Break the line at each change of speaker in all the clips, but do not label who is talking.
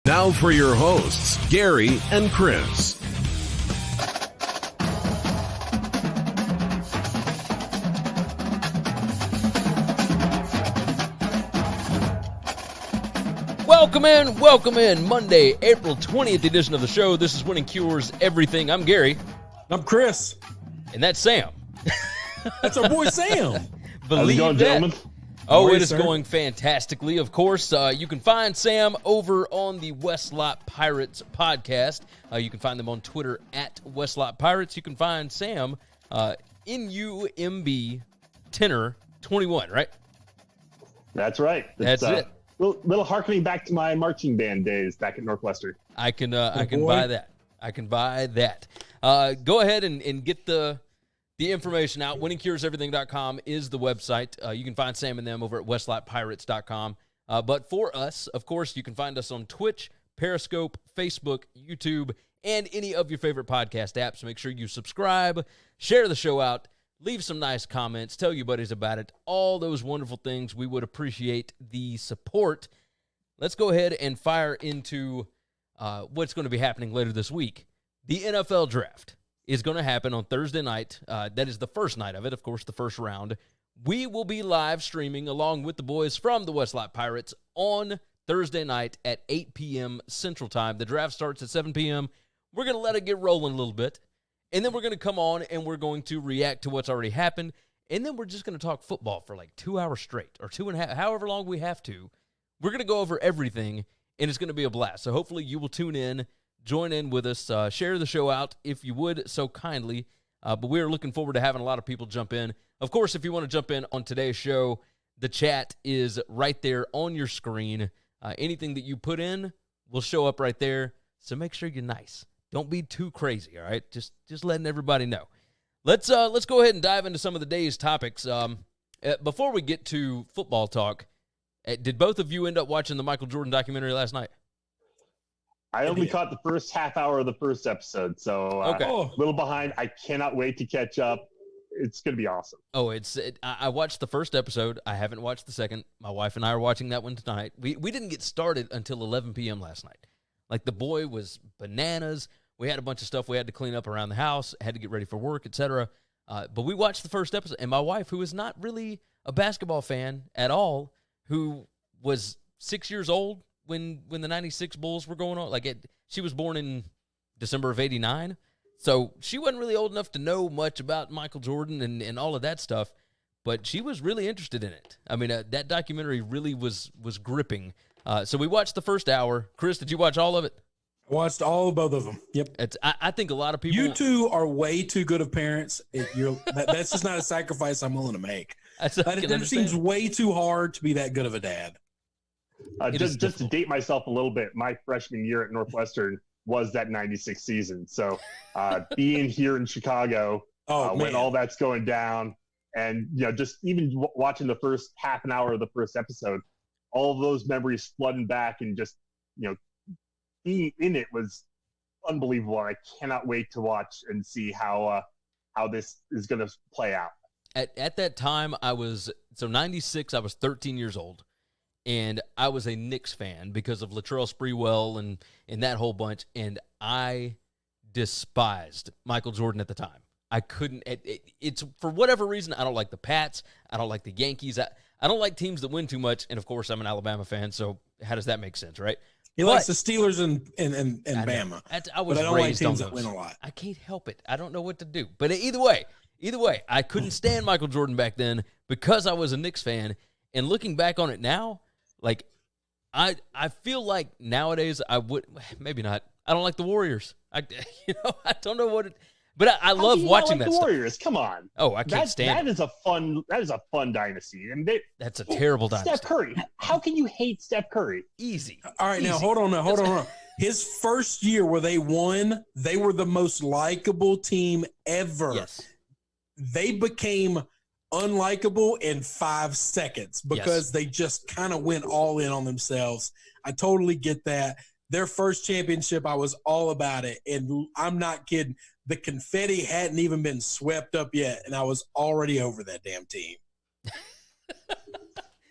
Now for your hosts, Gary and Chris.
Welcome in. Monday, April 20th edition of the show. This is Winning Cures Everything. I'm Gary.
I'm Chris.
And that's Sam.
That's our boy Sam.
Believe
How's it going,
that.
gentlemen?
Oh,
How are
it
you,
is
sir?
going fantastically. Of course, you can find Sam over on the Westlot Pirates podcast. You can find them on Twitter at Westlot Pirates. You can find Sam NUMB Tenor 21, right?
That's right.
That's it.
Little harkening back to my marching band days back at Northwestern.
I can
boy.
buy that. I can buy that. Go ahead and get the information out. WinningCuresEverything.com is the website. You can find Sam and them over at WestlotPirates.com. But for us, of course, you can find us on Twitch, Periscope, Facebook, YouTube, and any of your favorite podcast apps. Make sure you subscribe, share the show out, leave some nice comments, tell your buddies about it, all those wonderful things. We would appreciate the support. Let's go ahead and fire into what's going to be happening later this week. The NFL Draft is going to happen on Thursday night. That is the first night of it, of course, the first round. We will be live streaming along with the boys from the Westlot Pirates on Thursday night at 8 p.m. Central Time. The draft starts at 7 p.m. We're going to let it get rolling a little bit. And then we're going to come on and we're going to react to what's already happened. And then we're just going to talk football for like 2 hours straight or 2.5, however long we have to. We're going to go over everything, and it's going to be a blast. So hopefully you will tune in, join in with us, share the show out if you would so kindly. But we're looking forward to having a lot of people jump in. Of course, if you want to jump in on today's show, the chat is right there on your screen. Anything that you put in will show up right there. So make sure you're nice. Don't be too crazy, all right? Just letting everybody know. Let's go ahead and dive into some of the day's topics. Before we get to football talk, did both of you end up watching the Michael Jordan documentary last night?
I only caught the first half hour of the first episode, so
Okay.
a little behind. I cannot wait to catch up. It's going to be awesome.
Oh, I watched the first episode. I haven't watched the second. My wife and I are watching that one tonight. We didn't get started until 11 p.m. last night. Like, the boy was bananas. We had a bunch of stuff we had to clean up around the house, had to get ready for work, etc. But we watched the first episode, and my wife, who is not really a basketball fan at all, who was 6 years old when the 96 Bulls were going on, she was born in December of 89, so she wasn't really old enough to know much about Michael Jordan and all of that stuff, but she was really interested in it. I mean, that documentary really was gripping. So we watched the first hour. Chris, did you watch all of it?
I watched both of them. Yep.
I think a lot of people.
You two are way too good of parents. That's just not a sacrifice I'm willing to make. That seems way too hard to be that good of a dad.
Just to date myself a little bit, my freshman year at Northwestern was that 96 season. So being here in Chicago when all that's going down, and just even watching the first half an hour of the first episode, all of those memories flooding back, and just being in it was unbelievable. I cannot wait to watch and see how this is going to play out.
At that time, 96, I was 13 years old, and I was a Knicks fan because of Latrell Sprewell and that whole bunch, and I despised Michael Jordan at the time. I couldn't. It's for whatever reason, I don't like the Pats. I don't like the Yankees. I don't like teams that win too much, and of course, I'm an Alabama fan, so how does that make sense, right?
He likes the Steelers and Bama.
I was
but I don't
raised
like teams
on
that
those.
win a lot.
I can't help it. I don't know what to do. But either way, I couldn't stand Michael Jordan back then because I was a Knicks fan. And looking back on it now, like I feel like nowadays I would maybe not. I don't like the Warriors. I don't know what it. But I love watching that
the
stuff.
Warriors. Come on.
Oh, I can't stand it.
That is a fun dynasty. And
that's a terrible dynasty.
Steph Curry. How can you hate Steph Curry?
Easy.
All right,
Easy.
now hold on. His first year where they won, they were the most likable team ever.
Yes.
They became unlikable in 5 seconds because they just kind of went all in on themselves. I totally get that. Their first championship, I was all about it. And I'm not kidding. The confetti hadn't even been swept up yet, and I was already over that damn team.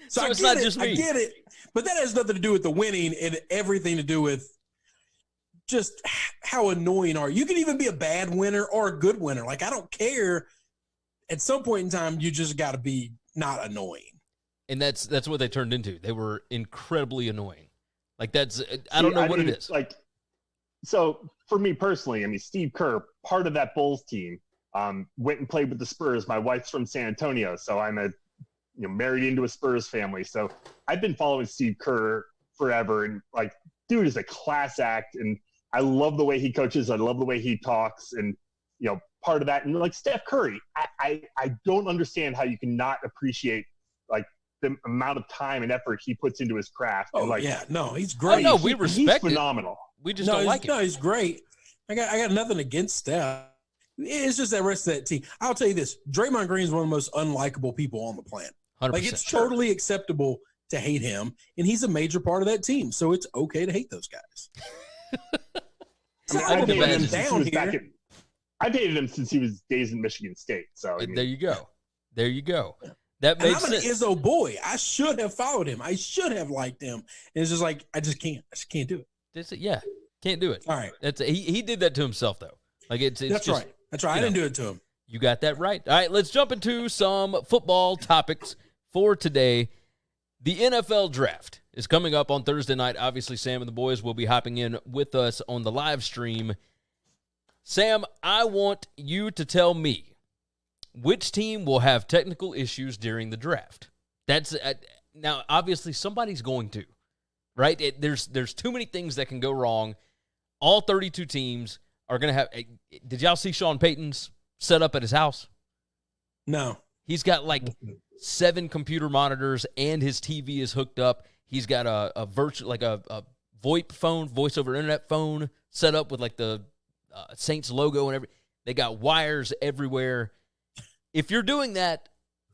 So it's not just me.
I get it. But that has nothing to do with the winning and everything to do with just how annoying are you. You can even be a bad winner or a good winner. Like, I don't care. At some point in time, you just got to be not annoying.
And that's what they turned into. They were incredibly annoying. Like, I don't know what it is.
Like, so for me personally, I mean, Steve Kerr, part of that Bulls team, went and played with the Spurs. My wife's from San Antonio, so I'm married into a Spurs family. So I've been following Steve Kerr forever, and like, dude is a class act, and I love the way he coaches. I love the way he talks, and part of that. And like Steph Curry, I don't understand how you cannot appreciate like the amount of time and effort he puts into his craft.
Oh,
and like,
yeah, no, he's great.
No, we respect
he's phenomenal.
We just don't like it.
No, he's great. I got nothing against Steph. It's just that rest of that team. I'll tell you this: Draymond Green is one of the most unlikable people on the planet.
100%.
Like, it's totally acceptable to hate him, and he's a major part of that team. So it's okay to hate those guys.
I've hated him since he was days in Michigan State. So
there you go. That makes sense.
I'm an Izzo boy. I should have followed him. I should have liked him. And it's just like, I just can't do it.
Can't do it.
All right.
He did that to himself though. Like it's
That's
just,
right. That's right. I didn't do it to him.
You got that right. All right, let's jump into some football topics for today. The NFL draft is coming up on Thursday night. Obviously, Sam and the boys will be hopping in with us on the live stream. Sam, I want you to tell me which team will have technical issues during the draft. That's now, obviously, somebody's going to, right? There's too many things that can go wrong. All 32 teams are going to have – did y'all see Sean Payton's setup at his house?
No.
He's got like 7 computer monitors and his TV is hooked up. He's got a virtual, like a VoIP phone, voice over internet phone set up with like the Saints logo and everything. They got wires everywhere. If you're doing that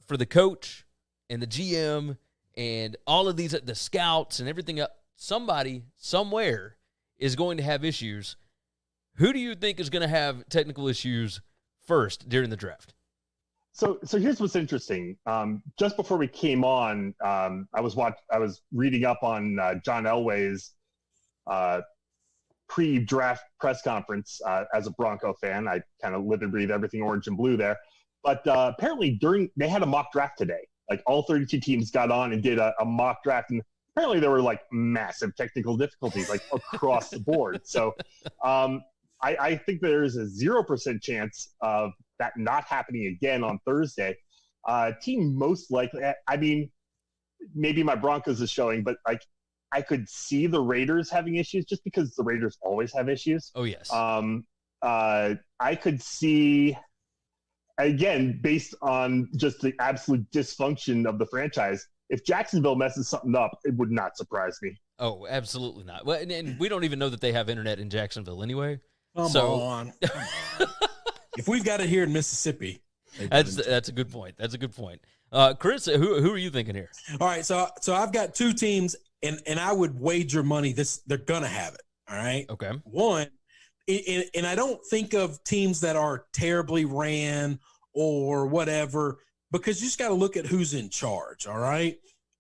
for the coach and the GM and all of these, the scouts and everything else, somebody somewhere is going to have issues. Who do you think is going to have technical issues first during the draft?
So here's what's interesting. Just before we came on, I was reading up on John Elway's pre-draft press conference. As a Bronco fan, I kind of live and breathe everything orange and blue there. But apparently they had a mock draft today. Like all 32 teams got on and did a mock draft, and apparently there were like massive technical difficulties like across the board. So I think there is a 0% chance of that not happening again on Thursday. Team most likely, I mean, maybe my Broncos is showing, but like I could see the Raiders having issues just because the Raiders always have issues.
Oh, yes.
I could see, again, based on just the absolute dysfunction of the franchise, if Jacksonville messes something up, it would not surprise me.
Oh, absolutely not. Well, and we don't even know that they have internet in Jacksonville anyway.
Come on. If we've got it here in Mississippi.
That's a good point. That's a good point. Chris, who are you thinking here?
All right, so I've got 2 teams, and I would wager money they're going to have it, all right?
Okay.
One, and I don't think of teams that are terribly ran or whatever, because you just got to look at who's in charge, all right?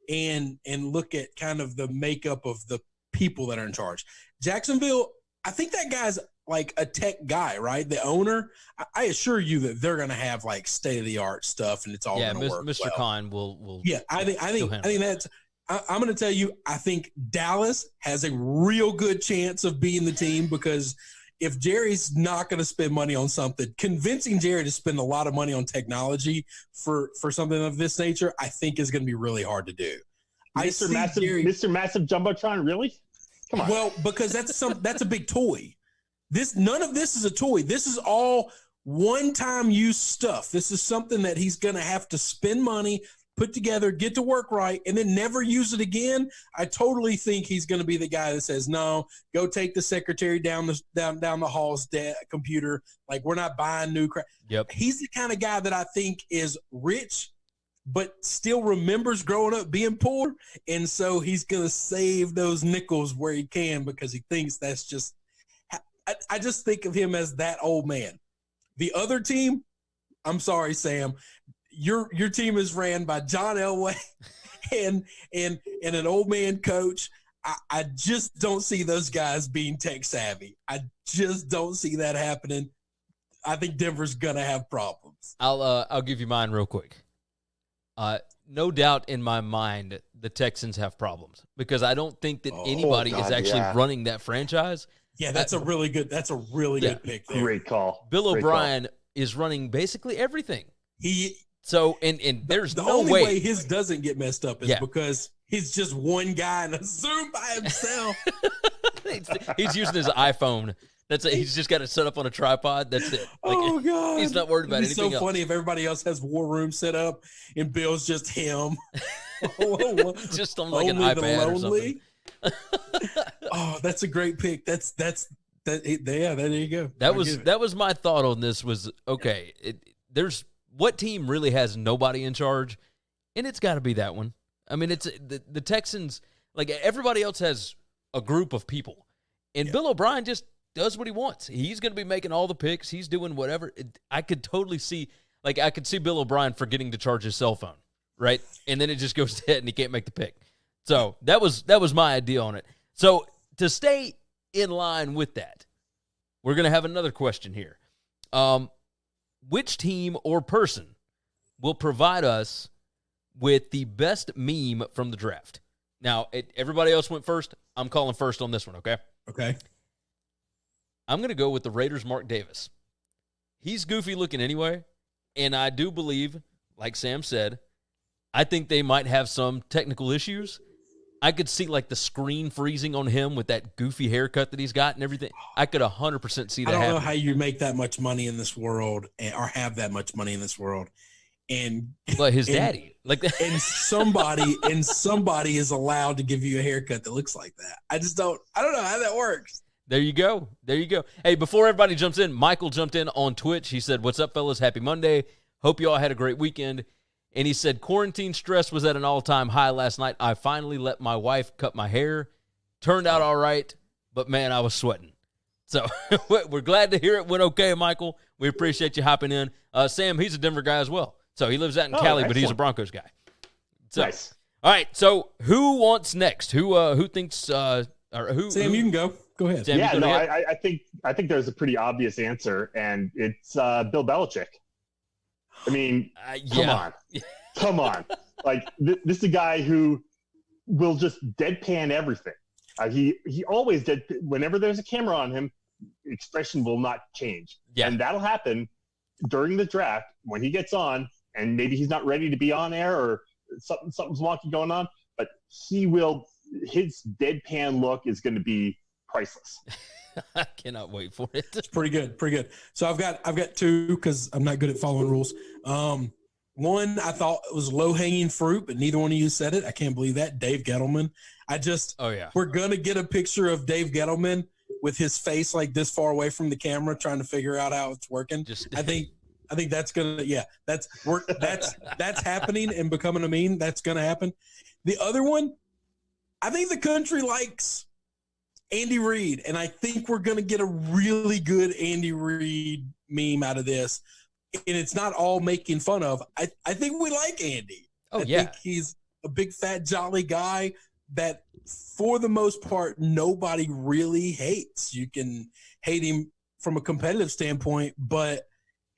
And look at kind of the makeup of the people that are in charge. Jacksonville, I think that guy's like a tech guy, right? The owner, I assure you that they're going to have like state-of-the-art stuff, and it's all going to work.
Mr.
well.
Khan will.
Yeah, I think that's. I'm going to tell you, I think Dallas has a real good chance of being the team, because if Jerry's not going to spend money on something, convincing Jerry to spend a lot of money on technology for something of this nature, I think is going to be really hard to do.
Mr. Massive Jumbotron, really? Come on.
Well, because that's a big toy. None of this is a toy. This is all one-time use stuff. This is something that he's going to have to spend money, put together, get to work right, and then never use it again. I totally think he's going to be the guy that says, no, go take the secretary down the hall's computer. Like, we're not buying new crap.
Yep.
He's the kind of guy that I think is rich, but still remembers growing up being poor. And so he's going to save those nickels where he can, because he thinks that's just – I just think of him as that old man. The other team, I'm sorry, Sam, your team is ran by John Elway and an old man coach. I just don't see those guys being tech savvy. I just don't see that happening. I think Denver's gonna have problems.
I'll give you mine real quick. No doubt in my mind the Texans have problems because I don't think that anybody is actually running that franchise.
Yeah, that's a really good good pick there.
Great call.
Bill O'Brien is running basically everything. And there's
the
no
only way his doesn't get messed up is because he's just one guy in a Zoom by himself.
He's using his iPhone. He's just got it set up on a tripod. That's it.
God.
He's not worried about anything else.
It's so funny if everybody else has War Room set up and Bill's just him.
Just on like an iPad or something.
That's a great pick. There you go.
That was my thought on this was, okay, there's what team really has nobody in charge? And it's got to be that one. I mean, it's the Texans, like everybody else has a group of people. And Bill O'Brien just does what he wants. He's going to be making all the picks. He's doing whatever. I could totally see, I could see Bill O'Brien forgetting to charge his cell phone, right? And then it just goes dead and he can't make the pick. So that was my idea on it. So to stay in line with that, we're going to have another question here. Which team or person will provide us with the best meme from the draft? Now, everybody else went first. I'm calling first on this one, okay?
Okay.
I'm going to go with the Raiders' Mark Davis. He's goofy looking anyway, and I do believe, like Sam said, I think they might have some technical issues. I could see, the screen freezing on him with that goofy haircut that he's got and everything. I could 100% see that
I don't know
happening.
how you make that much money in this world or have that much money in this world.
But his daddy.
And somebody is allowed to give you a haircut that looks like that. I don't know how that works.
There you go. Hey, before everybody jumps in, Michael jumped in on Twitch. He said, "What's up, fellas? Happy Monday. Hope you all had a great weekend." And he said, "Quarantine stress was at an all-time high last night. I finally let my wife cut my hair. Turned out all right, but, man, I was sweating." So we're glad to hear it went okay, Michael. We appreciate you hopping in. Sam, he's a Denver guy as well. So he lives out in Cali, excellent. But he's a Broncos guy. So,
nice.
All right, so who wants next? Who thinks or who?
Sam, you can go. Go ahead.
Sam, I think there's a pretty obvious answer, and it's Bill Belichick. I mean, come on. This is a guy who will just deadpan everything. He always whenever there's a camera on him, expression will not change. Yeah. And that'll happen during the draft when he gets on, and maybe he's not ready to be on air or something's wonky going on, but his deadpan look is going to be priceless.
I cannot wait for it.
It's pretty good. So I've got two because I'm not good at following rules. One I thought it was low-hanging fruit, but neither one of you said it. I can't believe that. Dave Gettleman. We're going to get a picture of Dave Gettleman with his face this far away from the camera trying to figure out how it's working. I think that's going to, that's happening and becoming a meme. That's going to happen. The other one, I think the country likes Andy Reid, and I think we're going to get a really good Andy Reid meme out of this. And it's not all making fun of. I think we like Andy. I think he's a big, fat, jolly guy that, for the most part, nobody really hates. You can hate him from a competitive standpoint, but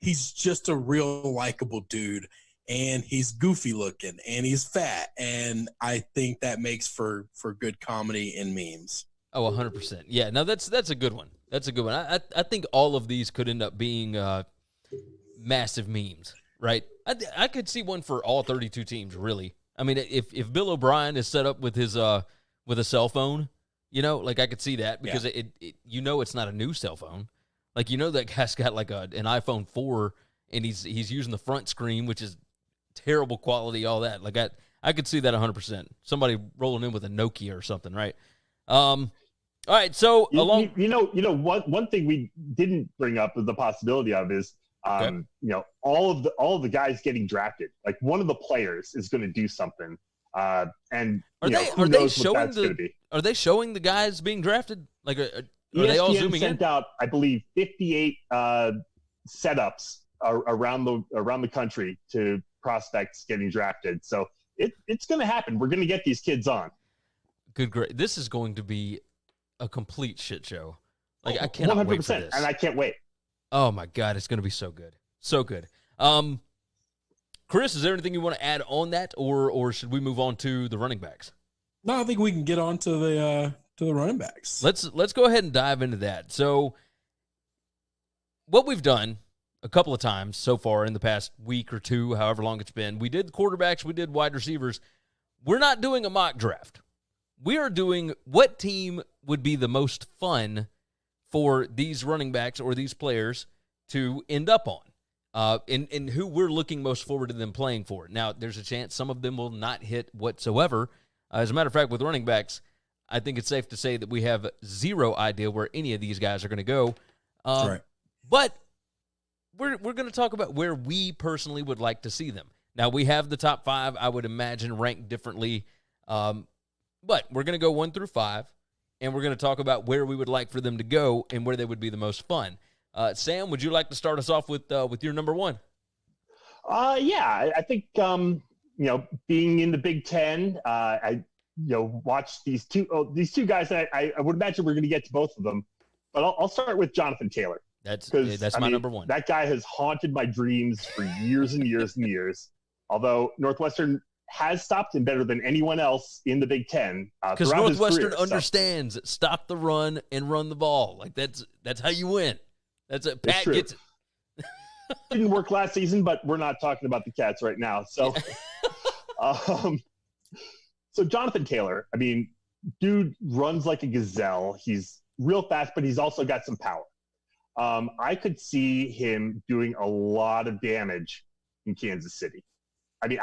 he's just a real likable dude. And he's goofy looking, and he's fat. And I think that makes for good comedy and memes.
Oh, 100%. Yeah, no, that's a good one. That's a good one. I think all of these could end up being massive memes, right? I could see one for all 32 teams, really. I mean, if Bill O'Brien is set up with his with a cell phone, I could see that because it it's not a new cell phone. That guy's got an iPhone 4 and he's using the front screen, which is terrible quality, all that. I could see that 100%. Somebody rolling in with a Nokia or something, right? All right, so
one thing we didn't bring up with the possibility of is all of the guys getting drafted. One of the players is going to do something, and
are they showing the guys being drafted? Are they all zooming
sent
in?
out, I believe, 58 setups around the country to prospects getting drafted. So it's going to happen. We're going to get these kids on.
Great. This is going to be a complete shit show. Like, I cannot 100%, wait for this.
And I can't wait.
Oh, my God. It's going to be so good. So good. Chris, is there anything you want to add on that, or should we move on to the running backs?
No, I think we can get on to the running backs.
Let's go ahead and dive into that. So what we've done a couple of times so far in the past week or two, however long it's been, we did quarterbacks, we did wide receivers. We're not doing a mock draft. We are doing what team would be the most fun for these running backs or these players to end up on. And who we're looking most forward to them playing for. Now, there's a chance some of them will not hit whatsoever. As a matter of fact, with running backs, I think it's safe to say that we have zero idea where any of these guys are going to go.
That's right.
But we're going to talk about where we personally would like to see them. Now, we have the top 5, I would imagine, ranked differently. But we're going to go 1 through 5, and we're going to talk about where we would like for them to go and where they would be the most fun. Sam, would you like to start us off with your number 1?
Yeah, I think being in the Big Ten, I watched these two guys that I would imagine we're going to get to both of them, but I'll start with Jonathan Taylor.
That's my number 1.
That guy has haunted my dreams for years and years and years. Although Northwestern has stopped him better than anyone else in the Big Ten.
Because Northwestern understands stop the run and run the ball. Like that's how you win. That's it. Pat gets it.
Didn't work last season, but we're not talking about the Cats right now. So, so Jonathan Taylor, I mean, dude runs like a gazelle. He's real fast, but he's also got some power. I could see him doing a lot of damage in Kansas City. I mean,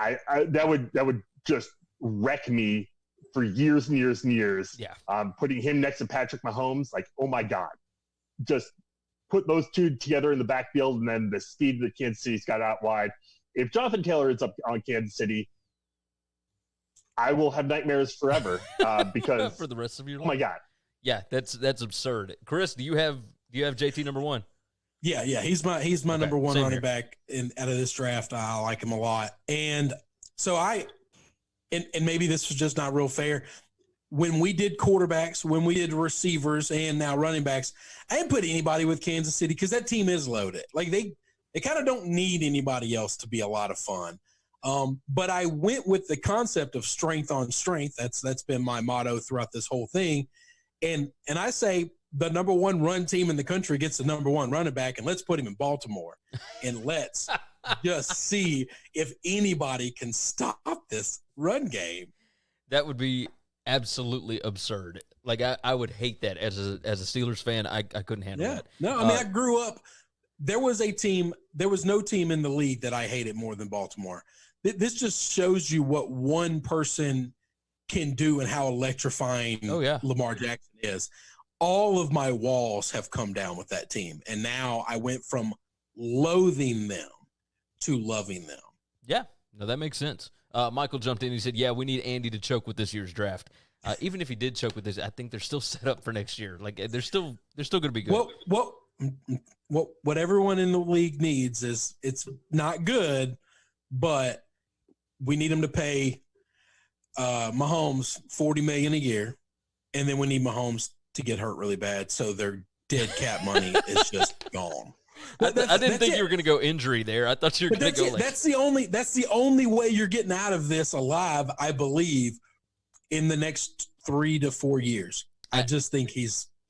that would just wreck me for years and years and years.
Yeah.
Putting him next to Patrick Mahomes, like, oh my God, just put those two together in the backfield, and then the speed that Kansas City's got out wide. If Jonathan Taylor is up on Kansas City, I will have nightmares forever because
for the rest of your life.
Oh my God.
Yeah, that's absurd. Chris, do you have JT number 1?
Yeah, he's my
okay,
number 1 running
here.
back out of this draft. I like him a lot. And so and maybe this was just not real fair. When we did quarterbacks, when we did receivers, and now running backs, I didn't put anybody with Kansas City because that team is loaded. Like they kind of don't need anybody else to be a lot of fun. But I went with the concept of strength on strength. That's been my motto throughout this whole thing. And I say the number 1 run team in the country gets the number 1 running back, and let's put him in Baltimore, and let's just see if anybody can stop this run game.
That would be absolutely absurd. Like I would hate that as a Steelers fan. I couldn't handle that.
No, I mean I grew up. There was no team in the league that I hated more than Baltimore. This just shows you what one person can do and how electrifying Lamar Jackson is. All of my walls have come down with that team, and now I went from loathing them to loving them.
Yeah, no, that makes sense. Michael jumped in. He said, "Yeah, we need Andy to choke with this year's draft. Even if he did choke with this, I think they're still set up for next year. Like they're still going to be good."
What everyone in the league needs is it's not good, but we need them to pay Mahomes $40 million a year, and then we need Mahomes to get hurt really bad, so their dead cap money is just gone.
I didn't think you were going to go injury there. I thought you were going to go.
That's the only way you're getting out of this alive, I believe, in the next 3 to 4 years. I just think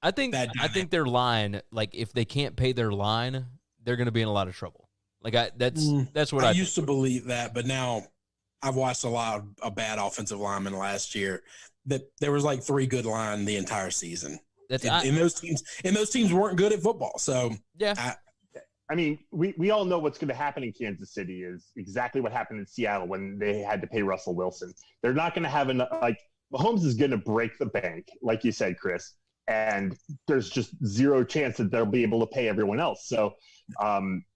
I think their line, like if they can't pay their line, they're going to be in a lot of trouble. Like that's what I
used to believe that, but now I've watched a lot of bad offensive linemen last year. That there was like 3 good line the entire season. And those teams weren't good at football. So
yeah.
I mean, we all know what's going to happen in Kansas City is exactly what happened in Seattle when they had to pay Russell Wilson. They're not going to have enough. Like Mahomes is going to break the bank, like you said, Chris, and there's just zero chance that they'll be able to pay everyone else. So, again,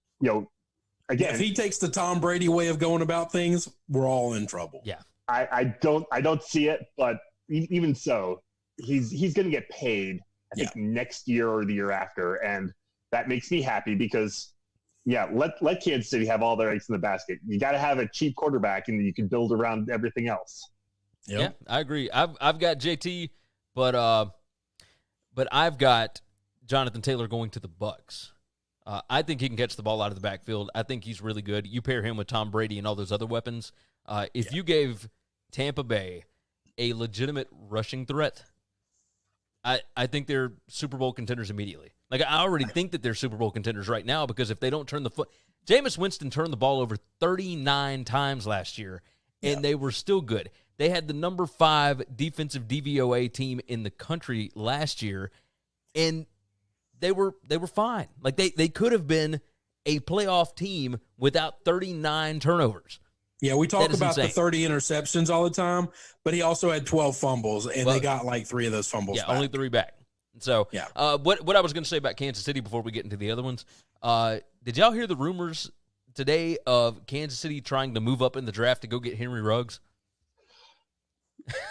if he takes the Tom Brady way of going about things, we're all in trouble.
Yeah,
I don't see it, but even so, he's going to get paid. I think next year or the year after, and that makes me happy because Yeah, let Kansas City have all their eggs in the basket. You got to have a cheap quarterback, and you can build around everything else.
Yep. Yeah, I agree. I've got JT, but I've got Jonathan Taylor going to the Bucs. I think he can catch the ball out of the backfield. I think he's really good. You pair him with Tom Brady and all those other weapons. If you gave Tampa Bay a legitimate rushing threat, I think they're Super Bowl contenders immediately. Like, I already think that they're Super Bowl contenders right now because if they don't turn the foot – Jameis Winston turned the ball over 39 times last year, and they were still good. They had the number 5 defensive DVOA team in the country last year, and they were fine. Like, they could have been a playoff team without 39 turnovers.
Yeah, we talk about the 30 interceptions all the time, but he also had 12 fumbles, and they got like 3 of those fumbles back.
Only 3 back. So, what I was going to say about Kansas City before we get into the other ones, did y'all hear the rumors today of Kansas City trying to move up in the draft to go get Henry Ruggs?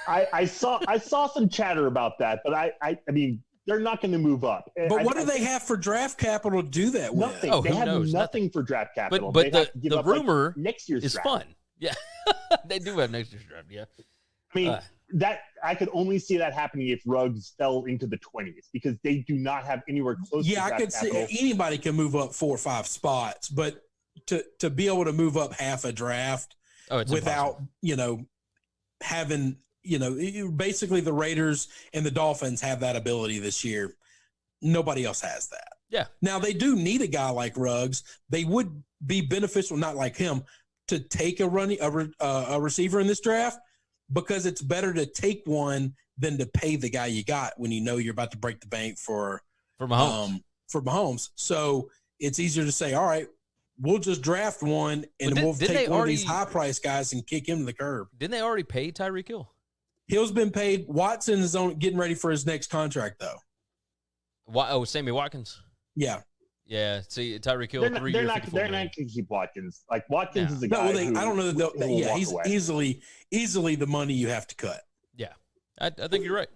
I saw some chatter about that, but I mean, they're not going to move up.
But what do they have for draft capital to do that with?
Nothing. Oh, they have nothing for draft capital.
But the rumor
next year's
is
draft.
Fun. Yeah, they do have next year's draft. Yeah,
I mean that I could only see that happening if Ruggs fell into the 20s because they do not have anywhere close.
Yeah,
to
I could
capital.
see anybody can move up 4 or 5 spots, but to be able to move up half a draft without having basically the Raiders and the Dolphins have that ability this year. Nobody else has that.
Yeah.
Now they do need a guy like Ruggs. They would be beneficial, not like him, to take a receiver in this draft because it's better to take one than to pay the guy you got when you know you're about to break the bank for Mahomes. So it's easier to say, all right, we'll just draft one and we'll take one of these high-priced guys and kick him to the curb.
Didn't they already pay Tyreek Hill?
Hill's been paid. Watson is getting ready for his next contract, though.
Sammy Watkins?
Yeah.
Yeah, see, Tyreek Hill,
they're not going to keep Watkins. Like, Watkins is a guy I don't know that
he's easily the money you have to cut.
Yeah, I think you're right.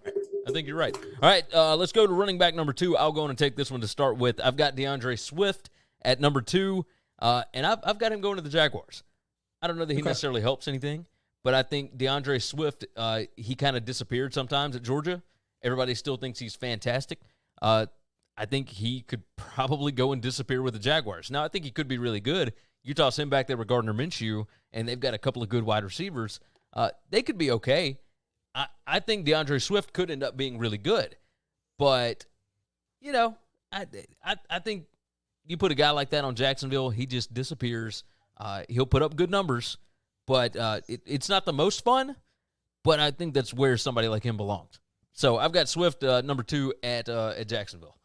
All right, let's go to running back number 2. I'll go on and take this one to start with. I've got DeAndre Swift at number 2, and I've got him going to the Jaguars. I don't know that he necessarily helps anything, but I think DeAndre Swift, he kind of disappeared sometimes at Georgia. Everybody still thinks he's fantastic. I think he could probably go and disappear with the Jaguars. Now, I think he could be really good. You toss him back there with Gardner Minshew, and they've got a couple of good wide receivers. They could be okay. I think DeAndre Swift could end up being really good. But, I think you put a guy like that on Jacksonville, he just disappears. He'll put up good numbers, but it's not the most fun, but I think that's where somebody like him belongs. So I've got Swift number 2 at Jacksonville.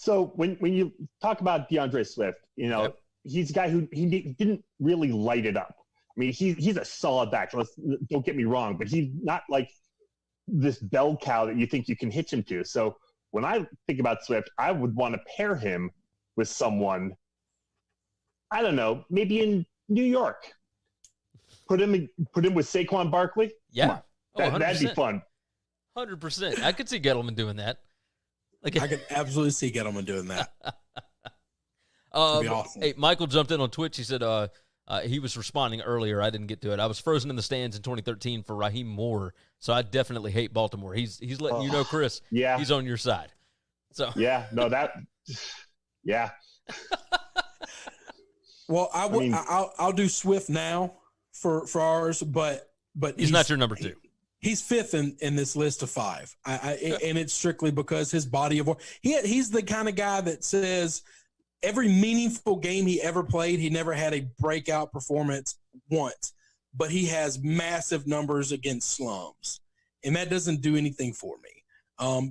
So when you talk about DeAndre Swift, he's a guy who he didn't really light it up. I mean, he's a solid back. Don't get me wrong, but he's not like this bell cow that you think you can hitch him to. So when I think about Swift, I would want to pair him with someone, I don't know, maybe in New York. Put him with Saquon Barkley.
Yeah,
that'd be fun.
100%. I could see Gettleman doing that.
I could absolutely see Gettleman doing that. That'd be awesome.
Hey, Michael jumped in on Twitch. He said he was responding earlier. I didn't get to it. I was frozen in the stands in 2013 for Raheem Moore, so I definitely hate Baltimore. He's letting you know, Chris.
Yeah,
he's on your side. So
yeah.
Well, I'll do Swift now for ours, but
he's not your number 2.
He's 5th in this list of 5. And it's strictly because his body of work. He's the kind of guy that says every meaningful game he ever played, he never had a breakout performance once, but he has massive numbers against slums, and that doesn't do anything for me.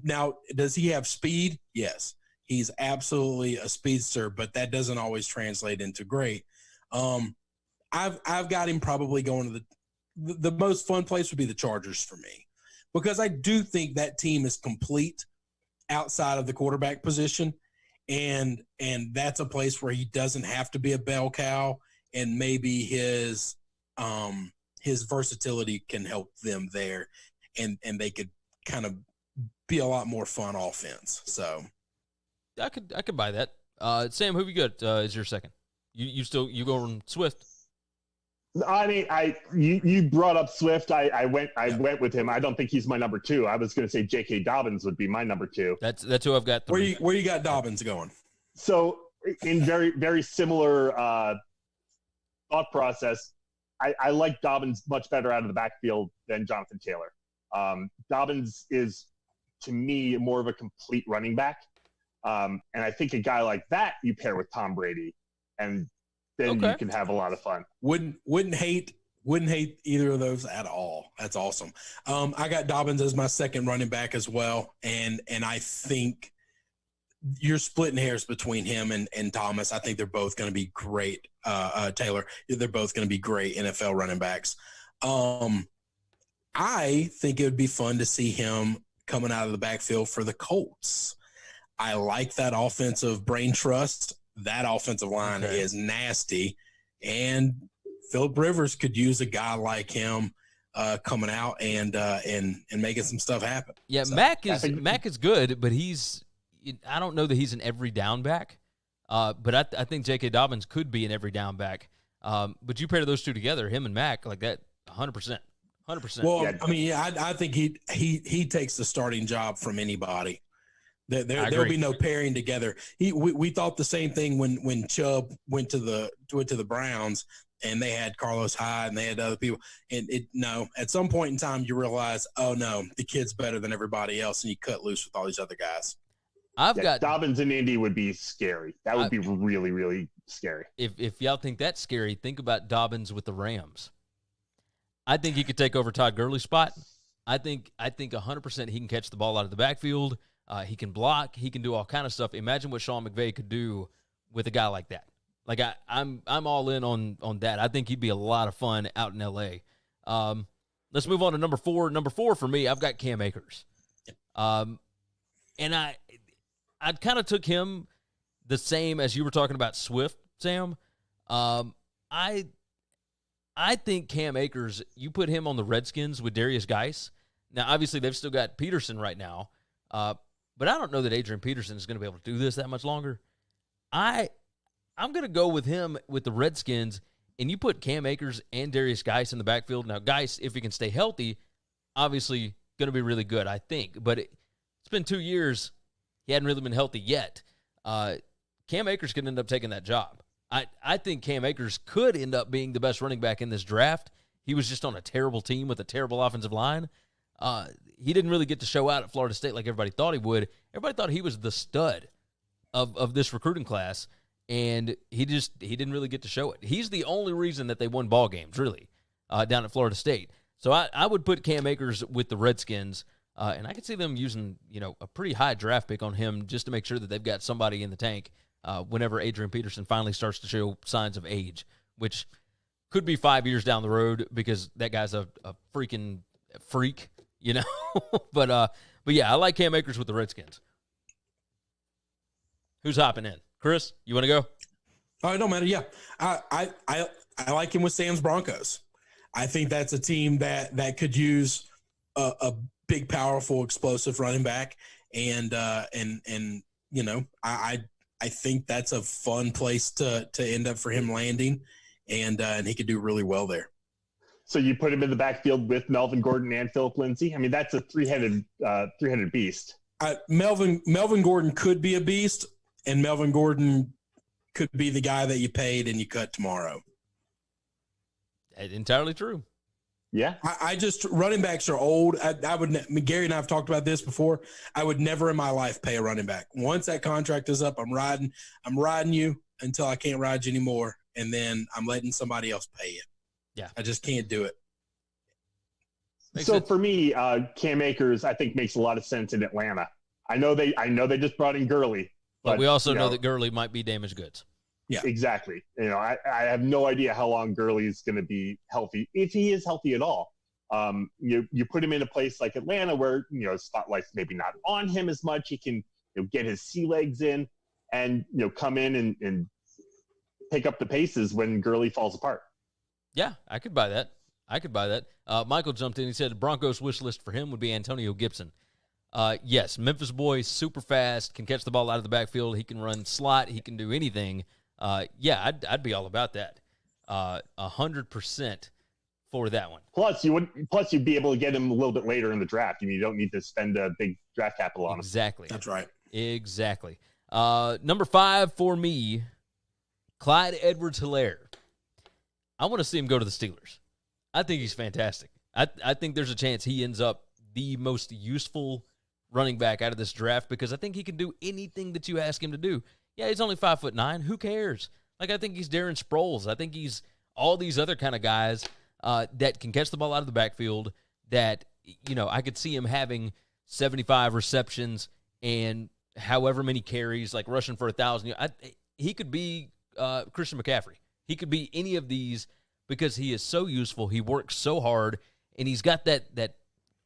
Now, does he have speed? Yes, he's absolutely a speedster, but that doesn't always translate into great. I've got him probably going to the most fun place would be the Chargers for me, because I do think that team is complete outside of the quarterback position. And that's a place where he doesn't have to be a bell cow, and maybe his versatility can help them there, and they could kind of be a lot more fun offense. So
I could buy that. Sam, who have you got as your second? You going Swift?
I mean, you brought up Swift. I went with him. I don't think he's my number 2. I was going to say J.K. Dobbins would be my number 2.
That's who I've got. 3.
Where you got Dobbins going?
So in very, very similar thought process, I like Dobbins much better out of the backfield than Jonathan Taylor. Dobbins is, to me, more of a complete running back. And I think a guy like that you pair with Tom Brady, and then you can have a lot of fun.
Wouldn't hate either of those at all. That's awesome. I got Dobbins as my second running back as well, and I think you're splitting hairs between him and Thomas. I think they're both going to be great. Taylor, they're both going to be great NFL running backs. I think it would be fun to see him coming out of the backfield for the Colts. I like that offensive brain trust. That offensive line is nasty, and Phillip Rivers could use a guy like him coming out and making some stuff happen.
Yeah, so, Mac is good, but I don't know that he's an every down back. But I think J.K. Dobbins could be an every down back. But you pair those two together, him and Mac, like that, 100%. 100%.
Well, yeah. I mean, I think he takes the starting job from anybody. There'll be no pairing together. We thought the same thing when Chubb went to the Browns and they had Carlos Hyde and they had other people. And at some point in time you realize, oh no, the kid's better than everybody else, and you cut loose with all these other guys.
I've got
Dobbins in Indy would be scary. That would be really, really scary.
If y'all think that's scary, think about Dobbins with the Rams. I think he could take over Todd Gurley's spot. I think 100% he can catch the ball out of the backfield. He can block. He can do all kind of stuff. Imagine what Sean McVay could do with a guy like that. Like I'm all in on that. I think he'd be a lot of fun out in L.A. Let's move on to number 4. Number 4 for me, I've got Cam Akers. And I kind of took him the same as you were talking about Swift, Sam. I think Cam Akers, you put him on the Redskins with Darius Geis. Now, obviously, they've still got Peterson right now. But I don't know that Adrian Peterson is going to be able to do this that much longer. I'm going to go with him with the Redskins, and you put Cam Akers and Darius Geis in the backfield. Now, Geis, if he can stay healthy, obviously going to be really good, I think. But it's been 2 years. He hadn't really been healthy yet. Cam Akers could end up taking that job. I think Cam Akers could end up being the best running back in this draft. He was just on a terrible team with a terrible offensive line. He didn't really get to show out at Florida State like everybody thought he would. Everybody thought he was the stud of this recruiting class, and he didn't really get to show it. He's the only reason that they won ball games, really, down at Florida State. So I would put Cam Akers with the Redskins, and I could see them using a pretty high draft pick on him just to make sure that they've got somebody in the tank whenever Adrian Peterson finally starts to show signs of age, which could be 5 years down the road because that guy's a freaking freak. But yeah, I like Cam Akers with the Redskins. Who's hopping in? Chris, you want to go?
Oh, it don't matter. Yeah, I like him with Sam's Broncos. I think that's a team that could use a big, powerful, explosive running back, and I think that's a fun place to end up for him landing, and he could do really well there.
So you put him in the backfield with Melvin Gordon and Phillip Lindsay? I mean, that's a three-headed beast.
Melvin Gordon could be a beast, and Melvin Gordon could be the guy that you paid and you cut tomorrow.
Entirely true.
Yeah.
I just running backs are old. Gary and I have talked about this before. I would never in my life pay a running back. Once that contract is up, I'm riding you until I can't ride you anymore, and then I'm letting somebody else pay it.
Yeah.
I just can't do it.
For me, Cam Akers, I think, makes a lot of sense in Atlanta. I know they just brought in Gurley.
But we also know that Gurley might be damaged goods.
Yeah,
exactly. I have no idea how long Gurley is going to be healthy, if he is healthy at all. You put him in a place like Atlanta where, spotlight's maybe not on him as much. He can get his sea legs in and, come in and pick up the paces when Gurley falls apart.
Yeah, I could buy that. Michael jumped in. He said Broncos wish list for him would be Antonio Gibson. Yes, Memphis boy, super fast, can catch the ball out of the backfield. He can run slot. He can do anything. Yeah, I'd be all about that. 100% for that one.
Plus, you'd be able to get him a little bit later in the draft. You don't need to spend a big draft capital on him.
Exactly.
That's right.
Exactly. Number 5 for me, Clyde Edwards-Helaire. I want to see him go to the Steelers. I think he's fantastic. I think there's a chance he ends up the most useful running back out of this draft because I think he can do anything that you ask him to do. Yeah, he's only 5'9". Who cares? Like, I think he's Darren Sproles. I think he's all these other kind of guys that can catch the ball out of the backfield that, I could see him having 75 receptions and however many carries, like rushing for 1,000. He could be Christian McCaffrey. He could be any of these because he is so useful. He works so hard, and he's got that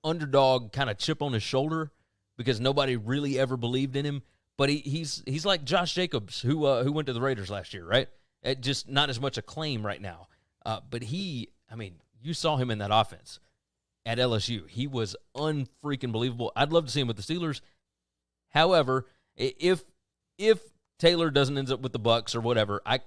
underdog kind of chip on his shoulder because nobody really ever believed in him. But he's like Josh Jacobs, who went to the Raiders last year, right? Just not as much acclaim right now. But you saw him in that offense at LSU. He was unfreaking believable. I'd love to see him with the Steelers. However, if Taylor doesn't end up with the Bucs or whatever, I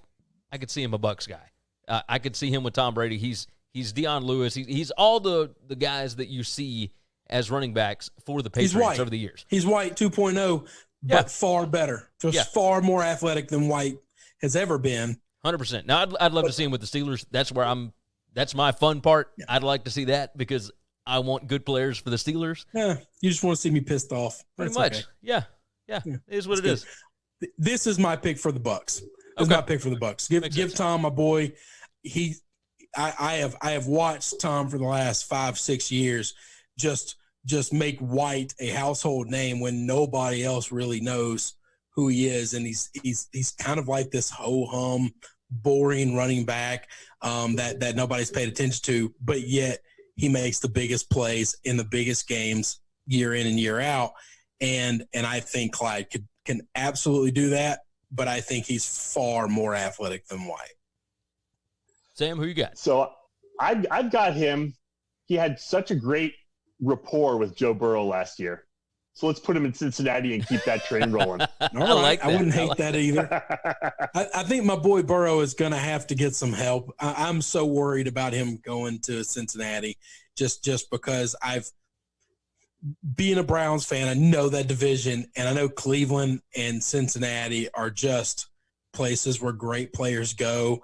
could see him a Bucs guy. I could see him with Tom Brady. He's Deion Lewis. He's all the guys that you see as running backs for the Patriots over the years.
He's White 2.0, but far better. Just far more athletic than White has ever been.
100%. Now, I'd love to see him with the Steelers. That's my fun part. Yeah. I'd like to see that because I want good players for the Steelers.
Yeah, you just want to see me pissed off.
Pretty much. Okay. Yeah. It is what it is.
This is my pick for the Bucs. This is my pick for the Bucs. Give Tom, my boy. I have watched Tom for the last 5-6 years just make White a household name when nobody else really knows who he is, and he's kind of like this ho-hum, boring running back that nobody's paid attention to, but yet he makes the biggest plays in the biggest games year in and year out, and I think Clyde can absolutely do that, but I think he's far more athletic than White.
Sam, who you got?
So I've got him. He had such a great rapport with Joe Burrow last year. So let's put him in Cincinnati and keep that train rolling.
All right. I wouldn't hate that either. I think my boy Burrow is going to have to get some help. I'm so worried about him going to Cincinnati just because being a Browns fan, I know that division, and I know Cleveland and Cincinnati are just places where great players go,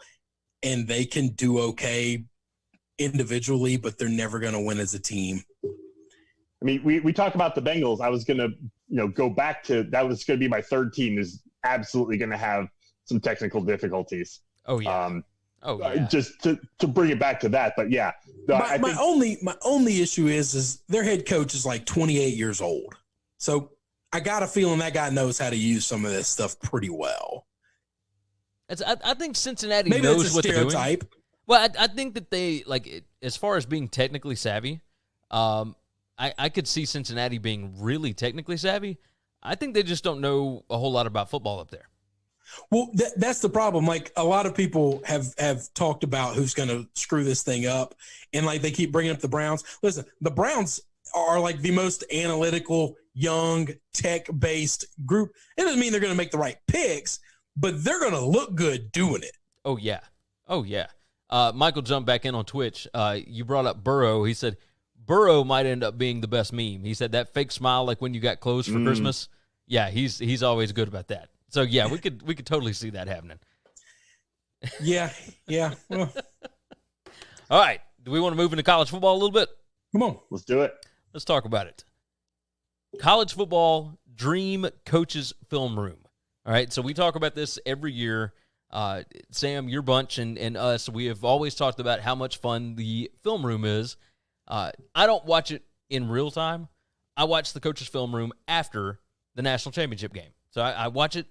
and they can do okay individually, but they're never going to win as a team.
I mean, we talk about the Bengals. I was going to, go back to that was going to be my third team is absolutely going to have some technical difficulties.
Oh yeah.
Just to bring it back to that, but yeah.
My only issue is their head coach is like 28 years old. So I got a feeling that guy knows how to use some of this stuff pretty well.
I think Cincinnati knows what they're doing. Well, I think that they as far as being technically savvy, I could see Cincinnati being really technically savvy. I think they just don't know a whole lot about football up there.
Well, that's the problem. Like, a lot of people have talked about who's going to screw this thing up, and they keep bringing up the Browns. Listen, the Browns are like the most analytical, young, tech-based group. It doesn't mean they're going to make the right picks, but they're going to look good doing it.
Oh yeah. Michael jumped back in on Twitch. You brought up Burrow. He said Burrow might end up being the best meme. He said that fake smile, like when you got clothes for Christmas. Yeah, he's always good about that. So yeah, we could totally see that happening.
Yeah. Well.
All right. Do we want to move into college football a little bit?
Come on,
let's do it.
Let's talk about it. College football dream coaches film room. All right. So we talk about this every year. Sam, your bunch and us, we have always talked about how much fun the film room is. I don't watch it in real time. I watch the coaches film room after the national championship game. So I watch it,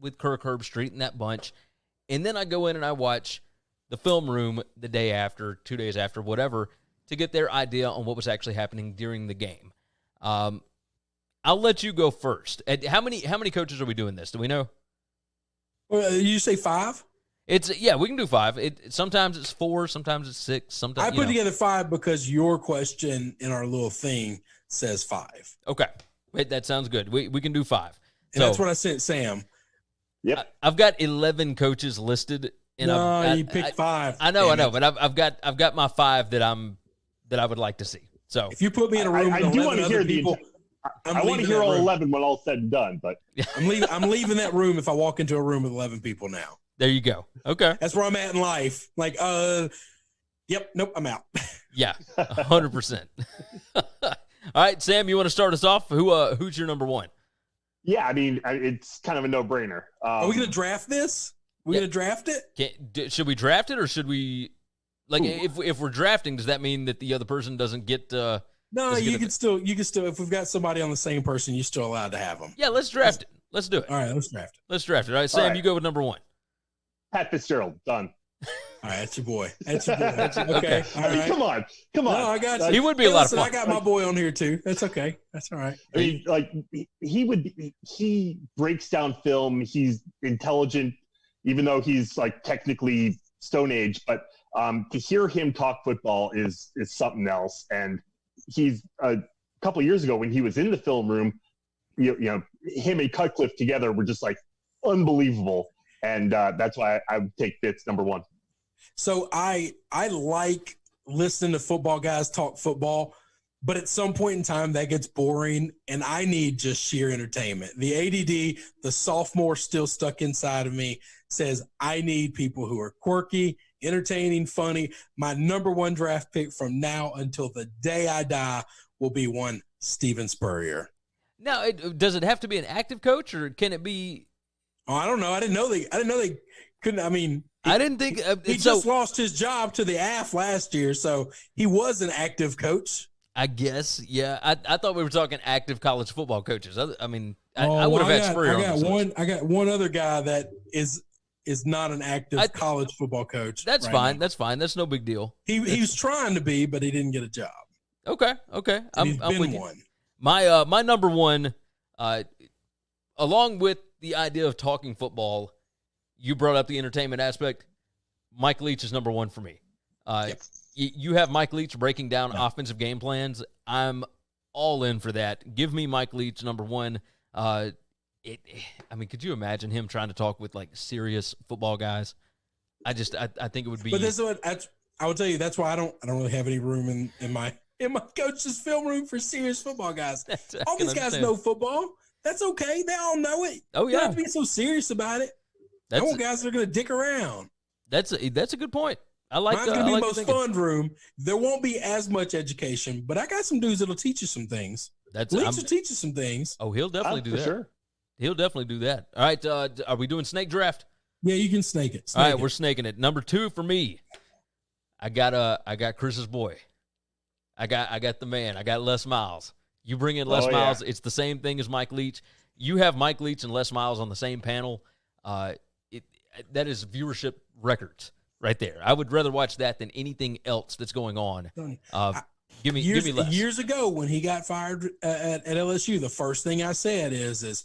with Kirk Herbstreit and that bunch. And then I go in and I watch the film room the day after, 2 days after, whatever, to get their idea on what was actually happening during the game. I'll let you go first. How many coaches are we doing this? Do we know?
You say 5?
We can do 5. Sometimes it's 4, sometimes it's 6. Sometimes
I put together 5 because your question in our little thing says 5.
Okay. Wait, that sounds good. We can do 5.
And that's what I sent Sam.
Yep.
I've got 11 coaches listed. And
you picked 5.
I know, but I've got my 5 that I would like to see. So
if you put me in a room with 11 other people,
I want to hear all 11 when all's said and done. But
I'm leaving that room if I walk into a room with 11 people now.
There you go. Okay,
that's where I'm at in life. Like, yep, nope, I'm out.
Yeah, 100%. All right, Sam, you want to start us off? Who's your number 1?
Yeah, I mean, it's kind of a no-brainer.
Are we going to draft this? We're going to draft it?
Should we draft it, or should we, like, if we're drafting, does that mean that the other person doesn't get
No, you can still, if we've got somebody on the same person, you're still allowed to have them.
Yeah, let's draft it. Let's do it.
All right, let's draft it.
Let's draft it. All right, Sam, you go with number 1.
Pat Fitzgerald, done.
All right, that's your boy. Okay. All right.
Come on.
No, I got you.
He would be a lot of fun.
I got my boy on here too. That's okay. That's all right.
I mean, like, he breaks down film. He's intelligent, even though he's like technically Stone Age. But to hear him talk football is something else. And he's a couple of years ago when he was in the film room, you know, him and Cutcliffe together were just like unbelievable. And that's why I would take Fitz number 1.
So I like listening to football guys talk football, but at some point in time that gets boring, and I need just sheer entertainment. The ADD, the sophomore still stuck inside of me, says I need people who are quirky, entertaining, funny. My number 1 draft pick from now until the day I die will be one Steven Spurrier.
Now, does it have to be an active coach, or can it be?
Oh, I don't know. I didn't know they couldn't. I mean,
I didn't think
he just lost his job to the AF last year, so he was an active coach.
I guess, yeah. I thought we were talking active college football coaches. I mean, I would have had Spurrier.
I got one other guy that is not an active college football coach.
That's fine. Now. That's fine. That's no big deal.
He was trying to be, but he didn't get a job.
Okay. I'm with you.
One.
My number 1, along with the idea of talking football, you brought up the entertainment aspect. Mike Leach is number 1 for me.
Yep.
You have Mike Leach breaking down offensive game plans. I'm all in for that. Give me Mike Leach number 1. I mean, could you imagine him trying to talk with like serious football guys? I think it would be.
But this is what I will tell you. That's why I don't really have any room in my coach's film room for serious football guys. All these guys know football. That's okay. They all know it.
Oh yeah.
You don't have to be so serious about it. I want guys that are going to dick around.
That's a good point. I like.
Mine's going to be the most fun room. There won't be as much education, but I got some dudes that'll teach you some things. Leach will teach you some things.
Oh, he'll definitely do that.
Sure.
He'll definitely do that. All right. Are we doing snake draft?
Yeah, you can snake it.
All right, we're snaking it. Number 2 for me. I got Chris's boy. I got the man. I got Les Miles. You bring in Les Miles. It's the same thing as Mike Leach. You have Mike Leach and Les Miles on the same panel. That is viewership records right there. I would rather watch that than anything else that's going on. Give me Les.
Years ago when he got fired at LSU, the first thing I said is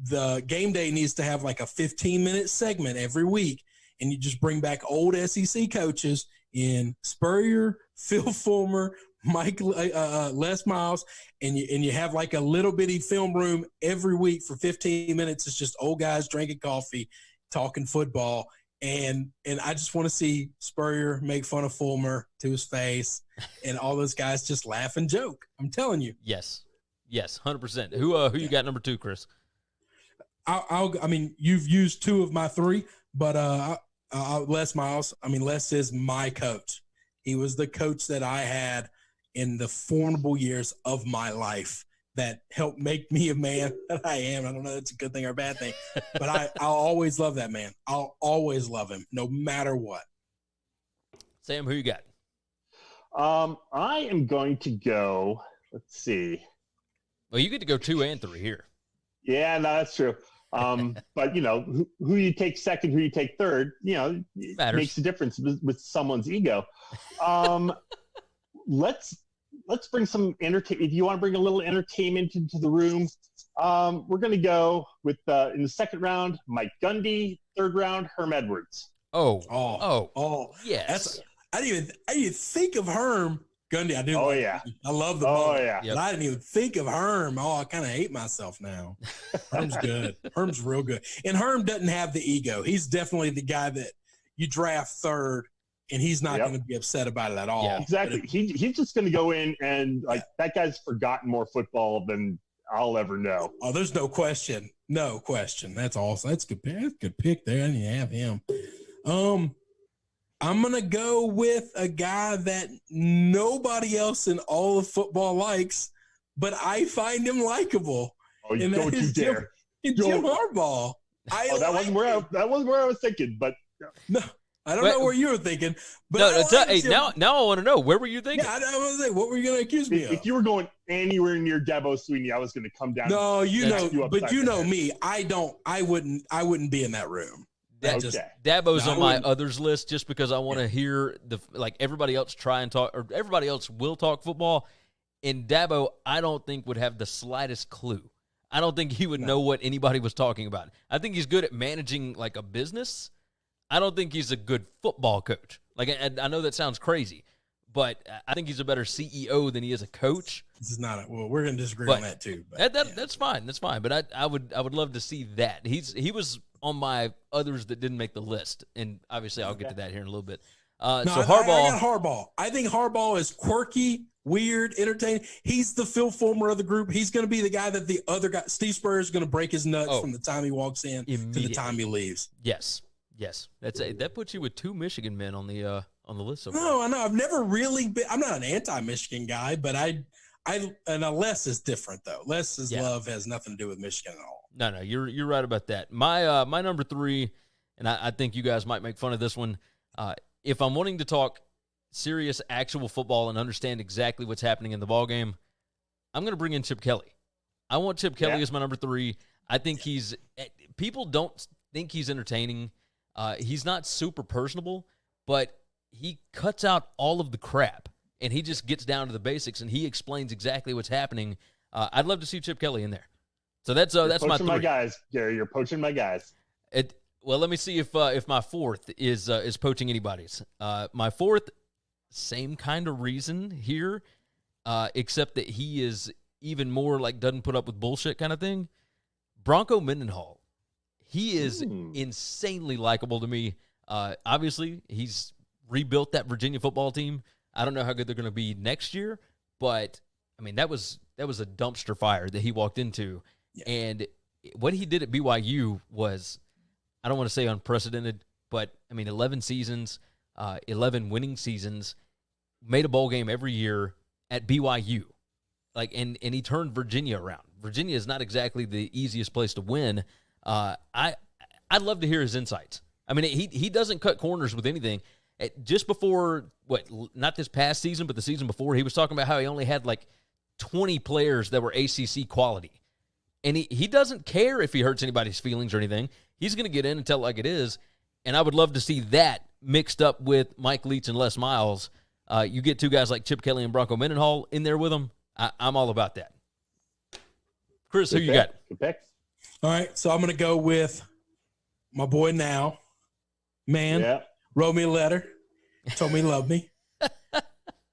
the game day needs to have like a 15-minute segment every week, and you just bring back old SEC coaches in Spurrier, Phil Fulmer, Mike, Les Miles, and you have like a little bitty film room every week for 15 minutes. It's just old guys drinking coffee, talking football, and I just want to see Spurrier make fun of Fulmer to his face, and all those guys just laugh and joke. I'm telling you.
Yes, 100%. Who you got number 2, Chris?
I mean, you've used 2 of my 3, but Les Miles. I mean, Les is my coach. He was the coach that I had in the formidable years of my life that helped make me a man that I am. I don't know if it's a good thing or a bad thing, but I'll always love that man. I'll always love him no matter what.
Sam, who you got?
I am going to go, let's see.
Well, you get to go 2 and 3 here.
Yeah, no, that's true. But, you know, who you take second, who you take third, you know, it makes a difference with someone's ego. Let's bring some entertainment. If you want to bring a little entertainment into the room, we're going to go with, in the second round, Mike Gundy, third round, Herm Edwards.
Oh, yes.
I didn't even think of Herm Gundy, I do.
Oh, yeah.
I love the
Oh,
mullet.
yeah.
But I didn't even think of Herm. Oh, I kind of hate myself now. Herm's good. Herm's real good. And Herm doesn't have the ego. He's definitely the guy that you draft third, and he's not going to be upset about it at all.
Yeah, exactly. He's just going to go in and, that guy's forgotten more football than I'll ever know.
Oh, there's no question. No question. That's awesome. That's good. That's a good pick there. And you have him. I'm going to go with a guy that nobody else in all of football likes, but I find him likable.
Oh, you don't you dare.
Jim Harbaugh.
That wasn't where I was thinking, but
no. I don't know where you were thinking, but
now I want to know, where were you thinking?
Yeah, I was saying, what were you going to accuse me of?
If you were going anywhere near Dabo Sweeney, I was going to come down.
No, but you know me. I wouldn't be in that room.
Dabo's on my others list just because I want to hear everybody else try and talk, or everybody else will talk football. And Dabo, I don't think would have the slightest clue. I don't think he would know what anybody was talking about. I think he's good at managing like a business. I don't think he's a good football coach. I know that sounds crazy, but I think he's a better CEO than he is a coach.
This is not we're going to disagree on that too. But
that's fine. That's fine. But I would love to see that. He was on my others that didn't make the list, and obviously I'll get to that here in a little bit.
I got Harbaugh. I think Harbaugh is quirky, weird, entertaining. He's the Phil Fulmer of the group. He's going to be the guy that the other guy, Steve Spurrier, is going to break his nuts from the time he walks in to the time he leaves.
Yes. That puts you with 2 Michigan men on the list.
No, I know. I've never really been. I'm not an anti-Michigan guy, but Les is different though. Les's love has nothing to do with Michigan at all.
No, you're right about that. My number 3, and I think you guys might make fun of this one. If I'm wanting to talk serious, actual football and understand exactly what's happening in the ballgame, I'm going to bring in Chip Kelly. I want Chip Kelly as my number 3. I think people don't think he's entertaining. He's not super personable, but he cuts out all of the crap, and he just gets down to the basics, and he explains exactly what's happening. I'd love to see Chip Kelly in there. So that's my 3.
Poaching my guys, Gary. You're poaching my guys.
Well, let me see if my 4th is poaching anybody's. My 4th, same kind of reason here, except that he is even more doesn't put up with bullshit kind of thing. Bronco Mendenhall. He is insanely likable to me. Obviously, he's rebuilt that Virginia football team. I don't know how good they're going to be next year, but I mean that was a dumpster fire that he walked into, and what he did at BYU was, I don't want to say unprecedented, but I mean 11 seasons, 11 winning seasons, made a bowl game every year at BYU, and he turned Virginia around. Virginia is not exactly the easiest place to win. I'd love to hear his insights. I mean, he doesn't cut corners with anything. Just before, not this past season, but the season before, he was talking about how he only had 20 players that were ACC quality. And he doesn't care if he hurts anybody's feelings or anything. He's going to get in and tell it like it is. And I would love to see that mixed up with Mike Leach and Les Miles. You get 2 guys like Chip Kelly and Bronco Mendenhall in there with them. I'm all about that. Chris, who you got?
Good pick.
All right, so I'm going to go with my boy now. Man, wrote me a letter, told me he loved me.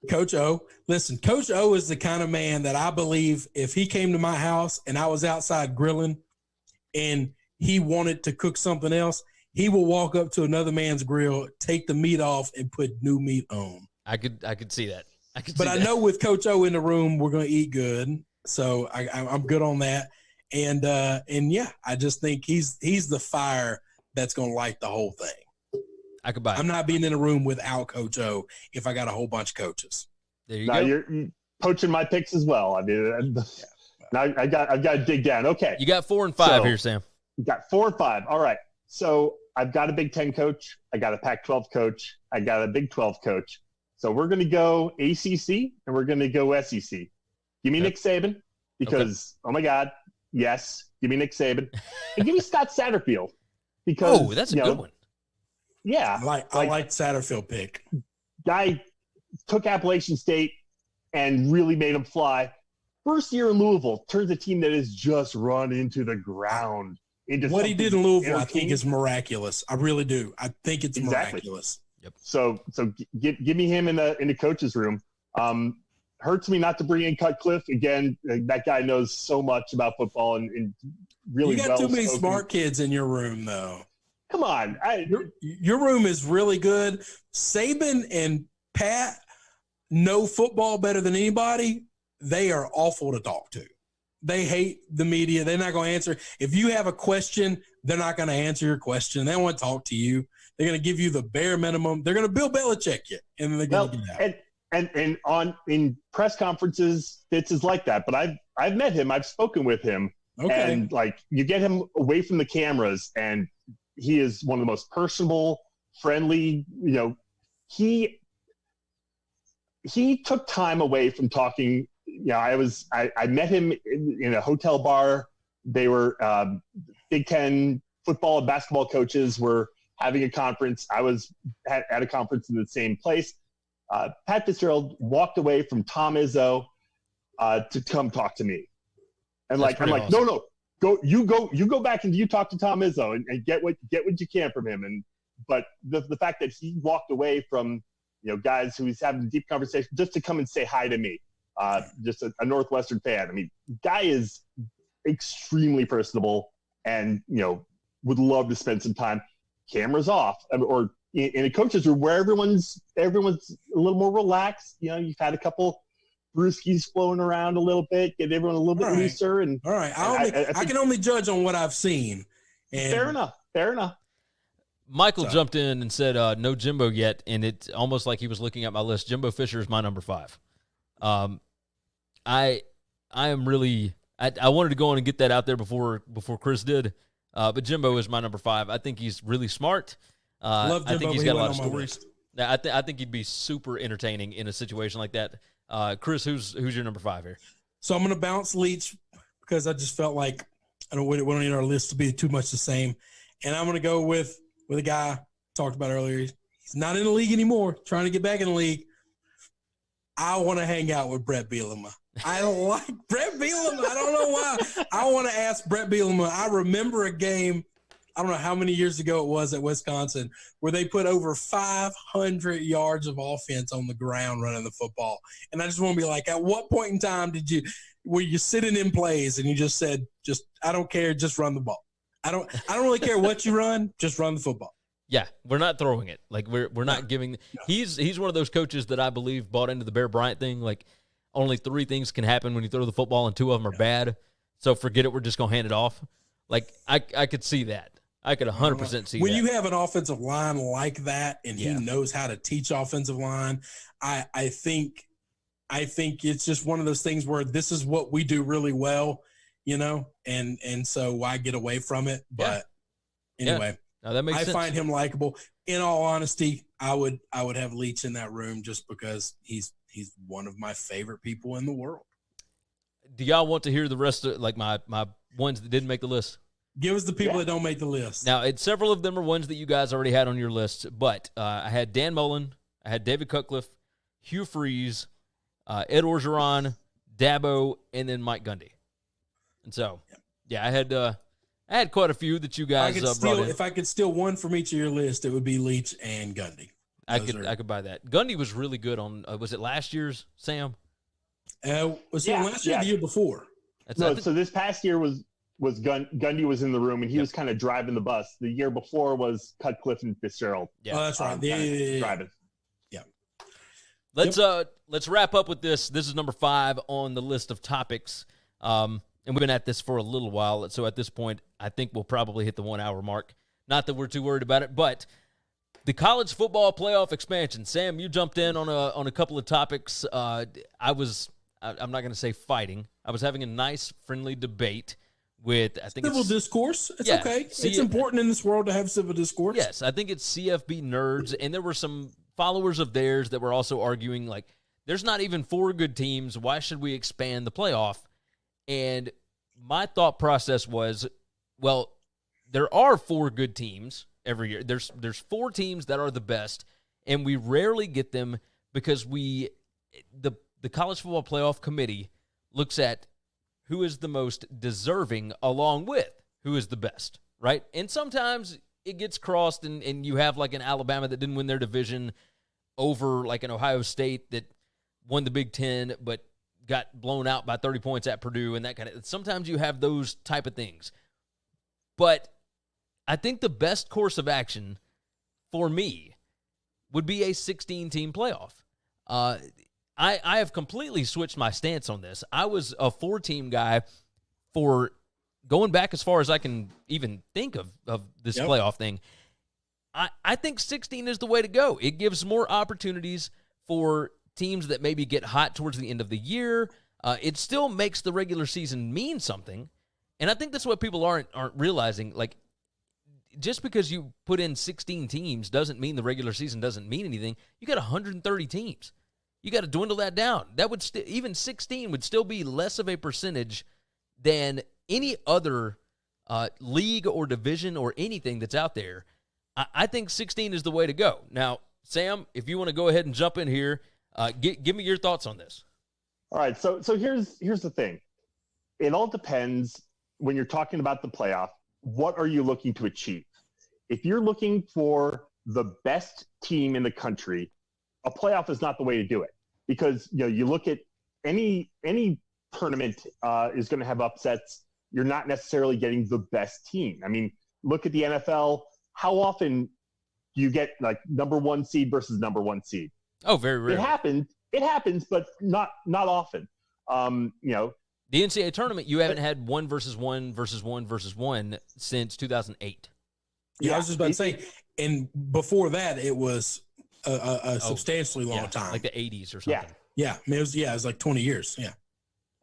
Coach O. Listen, Coach O is the kind of man that I believe if he came to my house and I was outside grilling and he wanted to cook something else, he will walk up to another man's grill, take the meat off, and put new meat on.
I could see that.
But I know with Coach O in the room, we're going to eat good. So I'm good on that. And I just think he's the fire that's going to light the whole thing.
I could buy it.
I'm not being in a room without Coach O if I got a whole bunch of coaches.
There you go.
You're poaching my picks as well. I mean, now I've got to dig down. Okay.
You got 4 and 5 here, Sam.
You got 4 and 5. All right. So I've got a Big 10 coach. I got a Pac-12 coach. I got a Big 12 coach. So we're going to go ACC and we're going to go SEC. Give me Nick Saban because, oh my God, yes, give me Nick Saban. And give me Scott Satterfield because
that's a good one.
Yeah.
I like Satterfield pick.
Guy took Appalachian State and really made him fly. First year in Louisville, turns a team that is just run into the ground.
What he did in Louisville, I think, is miraculous. I really do. I think it's miraculous.
Yep.
So give me him in the coach's room. Hurts me not to bring in Cutcliffe. Again, that guy knows so much about football and really well.
You got too many smart kids in your room, though.
Come on.
Your room is really good. Saban and Pat know football better than anybody. They are awful to talk to. They hate the media. They're not going to answer. If you have a question, they're not going to answer your question. They don't want to talk to you. They're going to give you the bare minimum. They're going to Bill Belichick you, and then they're going to get out.
And in press conferences, Fitz is like that. But I've met him. I've spoken with him. Okay. And like you get him away from the cameras, and he is one of the most personable, friendly. You know, he took time away from talking. You know, I met him in a hotel bar. They were Big Ten football and basketball coaches were having a conference. I was at a conference in the same place. Pat Fitzgerald walked away from Tom Izzo to come talk to me. And I'm like, awesome. No, go back and you talk to Tom Izzo and get what you can from him. But the fact that he walked away from, you know, guys who he's having a deep conversation just to come and say hi to me, just a Northwestern fan. I mean, guy is extremely personable and, you know, would love to spend some time. Cameras off, or in a coach's room where everyone's a little more relaxed. You know, you've had a couple brewskis flowing around a little bit, get everyone a little bit looser. And
all right, I can only judge on what I've seen. And
fair enough.
Michael jumped in and said, no Jimbo yet, and it's almost like he was looking at my list. Jimbo Fisher is my number 5. I am really I wanted to go on and get that out there before Chris did. But Jimbo is my number 5. I think he's really smart.
Love Jimbo,
I think he's got a lot of stories. I think he'd be super entertaining in a situation like that. Chris, who's your number 5 here?
So I'm going to bounce Leach because I just felt like we don't need our list to be too much the same. And I'm going to go with a guy I talked about earlier. He's not in the league anymore, trying to get back in the league. I want to hang out with Brett Bielema. I don't like Brett Bielema. I don't know why. I want to ask Brett Bielema. I remember a game, I don't know how many years ago it was at Wisconsin, where they put over 500 yards of offense on the ground running the football. And I just want to be like, at what point in time were you sitting in plays and you just said, I don't care, just run the ball. I don't really care what you run, just run the football.
Yeah, we're not throwing it. Like we're not giving. No. He's one of those coaches that I believe bought into the Bear Bryant thing. Like only 3 things can happen when you throw the football, and 2 of them are bad. So forget it. We're just gonna hand it off. Like I could see that. I could 100% see
when
that.
You have an offensive line like that, and he knows how to teach offensive line. I think it's just one of those things where this is what we do really well, you know, and so why get away from it? But anyway.
No, that makes sense.
I find him likable. In all honesty, I would have Leach in that room just because he's one of my favorite people in the world.
Do y'all want to hear the rest of like my ones that didn't make the list?
Give us the people that don't make the list.
Now, several of them are ones that you guys already had on your list, but I had Dan Mullen, I had David Cutcliffe, Hugh Freeze, Ed Orgeron, Dabo, and then Mike Gundy. And so, I had quite a few that you guys brought in.
If I could steal one from each of your list, it would be Leach and Gundy.
I could buy that. Gundy was really good on. Was it last year's, Sam?
Was it last year or the year before?
So this past year was Gundy was in the room and he was kind of driving the bus. The year before was Cutcliffe and Fitzgerald.
Yeah. Oh, that's right.
Driving.
Yeah.
Let's wrap up with this. This is number 5 on the list of topics. And we've been at this for a little while, so at this point, I think we'll probably hit the 1 hour mark. Not that we're too worried about it, but the college football playoff expansion. Sam, you jumped in on a couple of topics. I'm not going to say fighting. I was having a nice, friendly debate with, I think
civil discourse. It's okay. It's important in this world to have civil discourse.
Yes, I think it's CFB nerds, and there were some followers of theirs that were also arguing, like, there's not even 4 good teams. Why should we expand the playoff? And my thought process was, well, there are 4 good teams every year. There's 4 teams that are the best, and we rarely get them because the College Football Playoff Committee looks at who is the most deserving along with who is the best, right? And sometimes it gets crossed, and you have like an Alabama that didn't win their division over like an Ohio State that won the Big Ten, but got blown out by 30 points at Purdue and that kind of. Sometimes you have those type of things. But I think the best course of action for me would be a 16-team playoff. I have completely switched my stance on this. I was a 4-team guy for going back as far as I can even think of this playoff thing. I think 16 is the way to go. It gives more opportunities for teams that maybe get hot towards the end of the year. It still makes the regular season mean something. And I think that's what people aren't realizing. Like, just because you put in 16 teams doesn't mean the regular season doesn't mean anything. You got 130 teams. You got to dwindle that down. That would even 16 would still be less of a percentage than any other league or division or anything that's out there. I think 16 is the way to go. Now, Sam, if you want to go ahead and jump in here, give me your thoughts on this.
All right, so here's the thing. It all depends when you're talking about the playoff. What are you looking to achieve? If you're looking for the best team in the country, a playoff is not the way to do it, because you look at any tournament is going to have upsets. You're not necessarily getting the best team. I mean, look at the NFL. How often do you get like number 1 seed versus number 1 seed?
Oh, very rare.
It happens, but not often. The
NCAA tournament, you haven't had 1 versus 1 versus 1 versus 1 since 2008.
Yeah, I was just about to say, and before that, it was a substantially long time,
like the 80s or something.
Yeah. I mean, it was like 20 years. Yeah.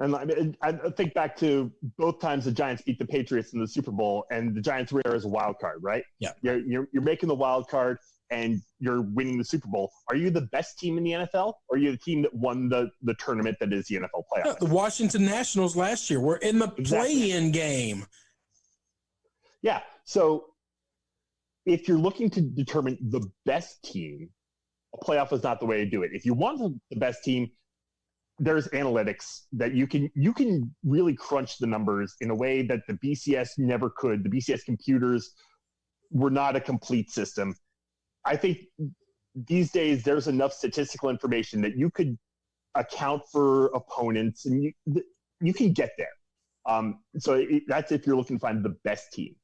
And I think back to both times the Giants beat the Patriots in the Super Bowl, and the Giants were there as a wild card, right?
Yeah.
You're making the wild card and you're winning the Super Bowl. Are you the best team in the NFL, or are you the team that won the tournament that is the NFL playoffs?
The Washington Nationals last year were in the play-in game.
Yeah. So if you're looking to determine the best team, a playoff is not the way to do it. If you want the best team, there's analytics that you can really crunch the numbers in a way that the BCS never could. The BCS computers were not a complete system. I think these days there's enough statistical information that you could account for opponents, and you can get there. That's if you're looking to find the best team.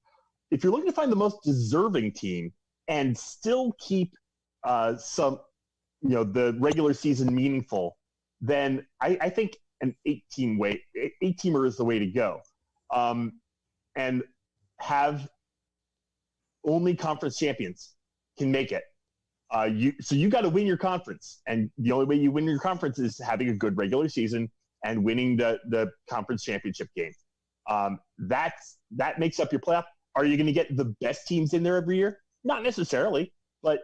If you're looking to find the most deserving team and still keep the regular season meaningful, then I think an 8-teamer is the way to go. And have only conference champions can make it. So you got to win your conference, and the only way you win your conference is having a good regular season and winning the conference championship game. That makes up your playoff. Are you going to get the best teams in there every year? Not necessarily, but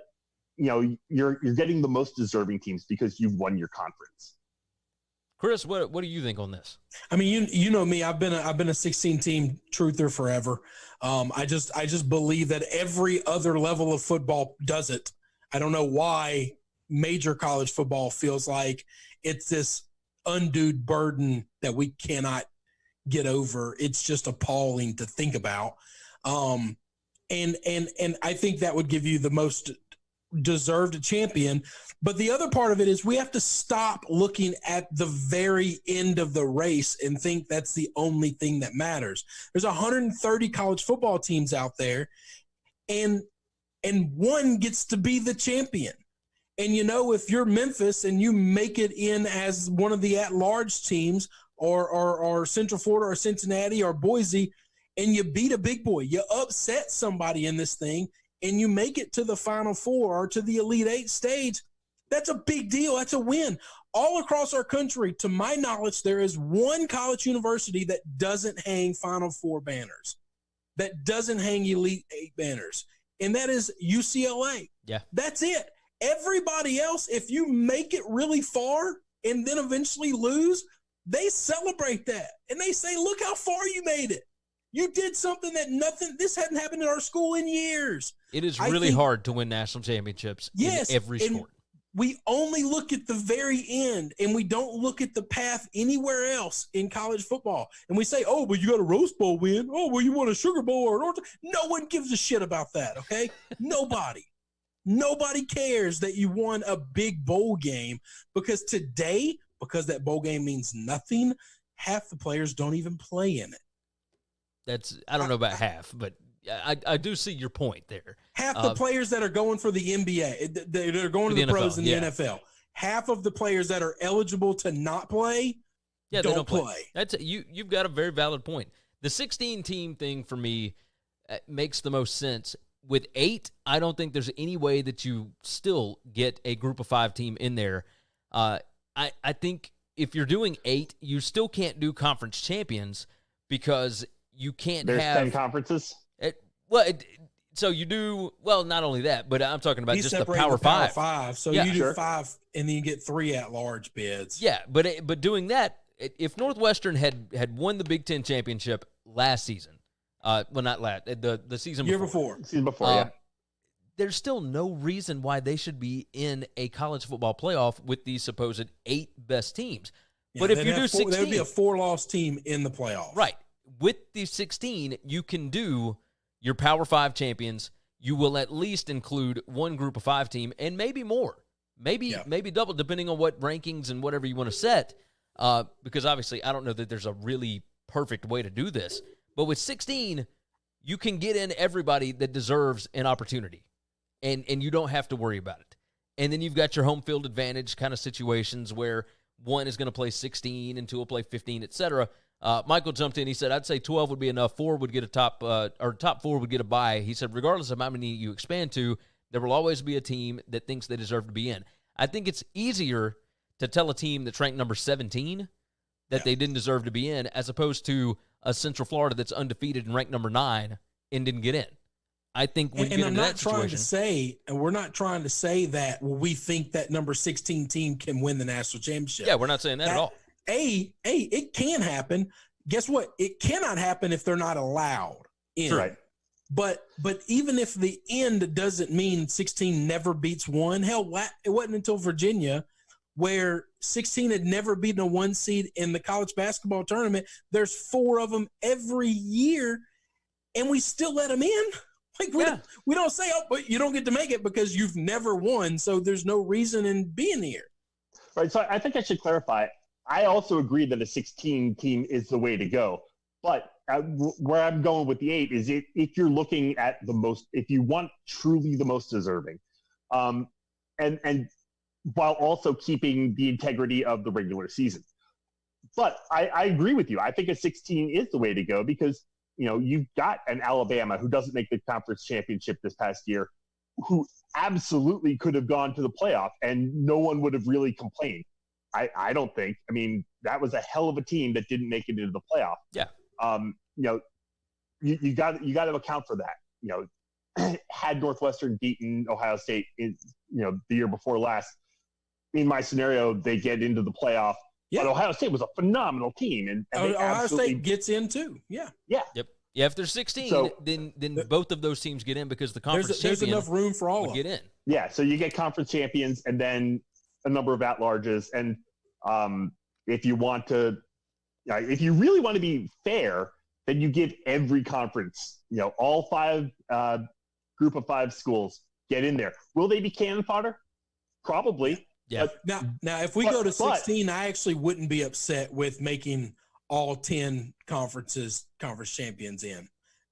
you're getting the most deserving teams because you've won your conference.
Chris, what do you think on this? I
mean, you know me. I've been a 16-team truther forever. I just believe that every other level of football does it. I don't know why major college football feels like it's this undue burden that we cannot get over. It's just appalling to think about. And I think that would give you the most deserved champion. But the other part of it is we have to stop looking at the very end of the race and think that's the only thing that matters. There's 130 college football teams out there, and one gets to be the champion. And, if you're Memphis and you make it in as one of the at-large teams or Central Florida or Cincinnati or Boise, and you beat a big boy, you upset somebody in this thing, and you make it to the Final Four or to the Elite Eight stage, that's a big deal. That's a win. All across our country, to my knowledge, there is one college university that doesn't hang Final Four banners, that doesn't hang Elite Eight banners, and that is UCLA.
Yeah.
That's it. Everybody else, if you make it really far and then eventually lose, they celebrate that. And they say, look how far you made it. You did something this hadn't happened in our school in years.
It is really hard to win national championships in every sport.
We only look at the very end, and we don't look at the path anywhere else in college football. And we say, oh, well, you got a Rose Bowl win. Oh, well, you won a Sugar Bowl. No one gives a shit about that, okay? Nobody. Nobody cares that you won a big bowl game because today, because that bowl game means nothing, half the players don't even play in it.
I don't know about half, but I do see your point there.
Half the players that are going for the NBA, that are going to the pros in the NFL, half of the players that are eligible to not play, don't play. You've got a very valid point. The 16-team thing for me makes the most sense. With 8, I don't think there's any way that you still get a group of 5 team in there. I think if you're doing 8, you still can't do conference champions because you can't have
10 conferences.
So you do not only that, but I'm talking about just the Power 5.
So you do 5, and then you get 3 at-large bids.
Yeah, but doing that, if Northwestern had won the Big Ten championship last season. Not last. The season before.
Season before, yeah.
There's still no reason why they should be in a college football playoff with these supposed 8 best teams.
Yeah,
but if you do 16,
there would be a 4-loss team in the playoff.
Right. With the 16, you can do your Power 5 champions. You will at least include one group of 5 team and maybe more. Maybe double, depending on what rankings and whatever you want to set. Because obviously, I don't know that there's a really perfect way to do this. But with 16, you can get in everybody that deserves an opportunity, and you don't have to worry about it. And then you've got your home field advantage kind of situations where one is going to play 16 and two will play 15, etc. Michael jumped in. He said, I'd say 12 would be enough. 4 would get a top 4 would get a bye. He said, regardless of how many you expand to, there will always be a team that thinks they deserve to be in. I think it's easier to tell a team that's ranked number 17 that they didn't deserve to be in as opposed to a Central Florida that's undefeated and ranked number 9 and didn't get in. I think when you get into that situation,
we're not trying to say that we think that number 16 team can win the national championship.
Yeah, we're not saying that at all.
It can happen. Guess what? It cannot happen if they're not allowed in.
Right.
But even if the end doesn't mean 16 never beats 1, hell, it wasn't until Virginia where 16 had never beaten a 1 seed in the college basketball tournament. There's 4 of them every year, and we still let them in. Like we don't say, oh, but you don't get to make it because you've never won, so there's no reason in being here.
Right. So I think I should clarify. I also agree that a 16 team is the way to go, but where I'm going with the 8 is if you're looking at the most, if you want truly the most deserving, and while also keeping the integrity of the regular season. But I agree with you. I think a 16 is the way to go because, you know, you've got an Alabama who doesn't make the conference championship this past year, who absolutely could have gone to the playoff and no one would have really complained. I don't think. I mean, that was a hell of a team that didn't make it into the playoff.
Yeah.
You know, you got to account for that. You know, had Northwestern beaten Ohio State in, you know, the year before last, in my scenario, they get into the playoff. Yeah. But Ohio State was a phenomenal team, and
Ohio State gets in too. Yeah.
Yep. Yeah, if there's 16, then both of those teams get in because the conference
there's enough room for all of them.
Get in.
Yeah, so you get conference champions and then a number of at-larges, and if you want to, if you really want to be fair, then you give every conference, you know, all 5 group of 5 schools get in there. Will they be cannon fodder? Probably.
Yeah.
Now, if we go to 16, I actually wouldn't be upset with making all 10 conference champions in.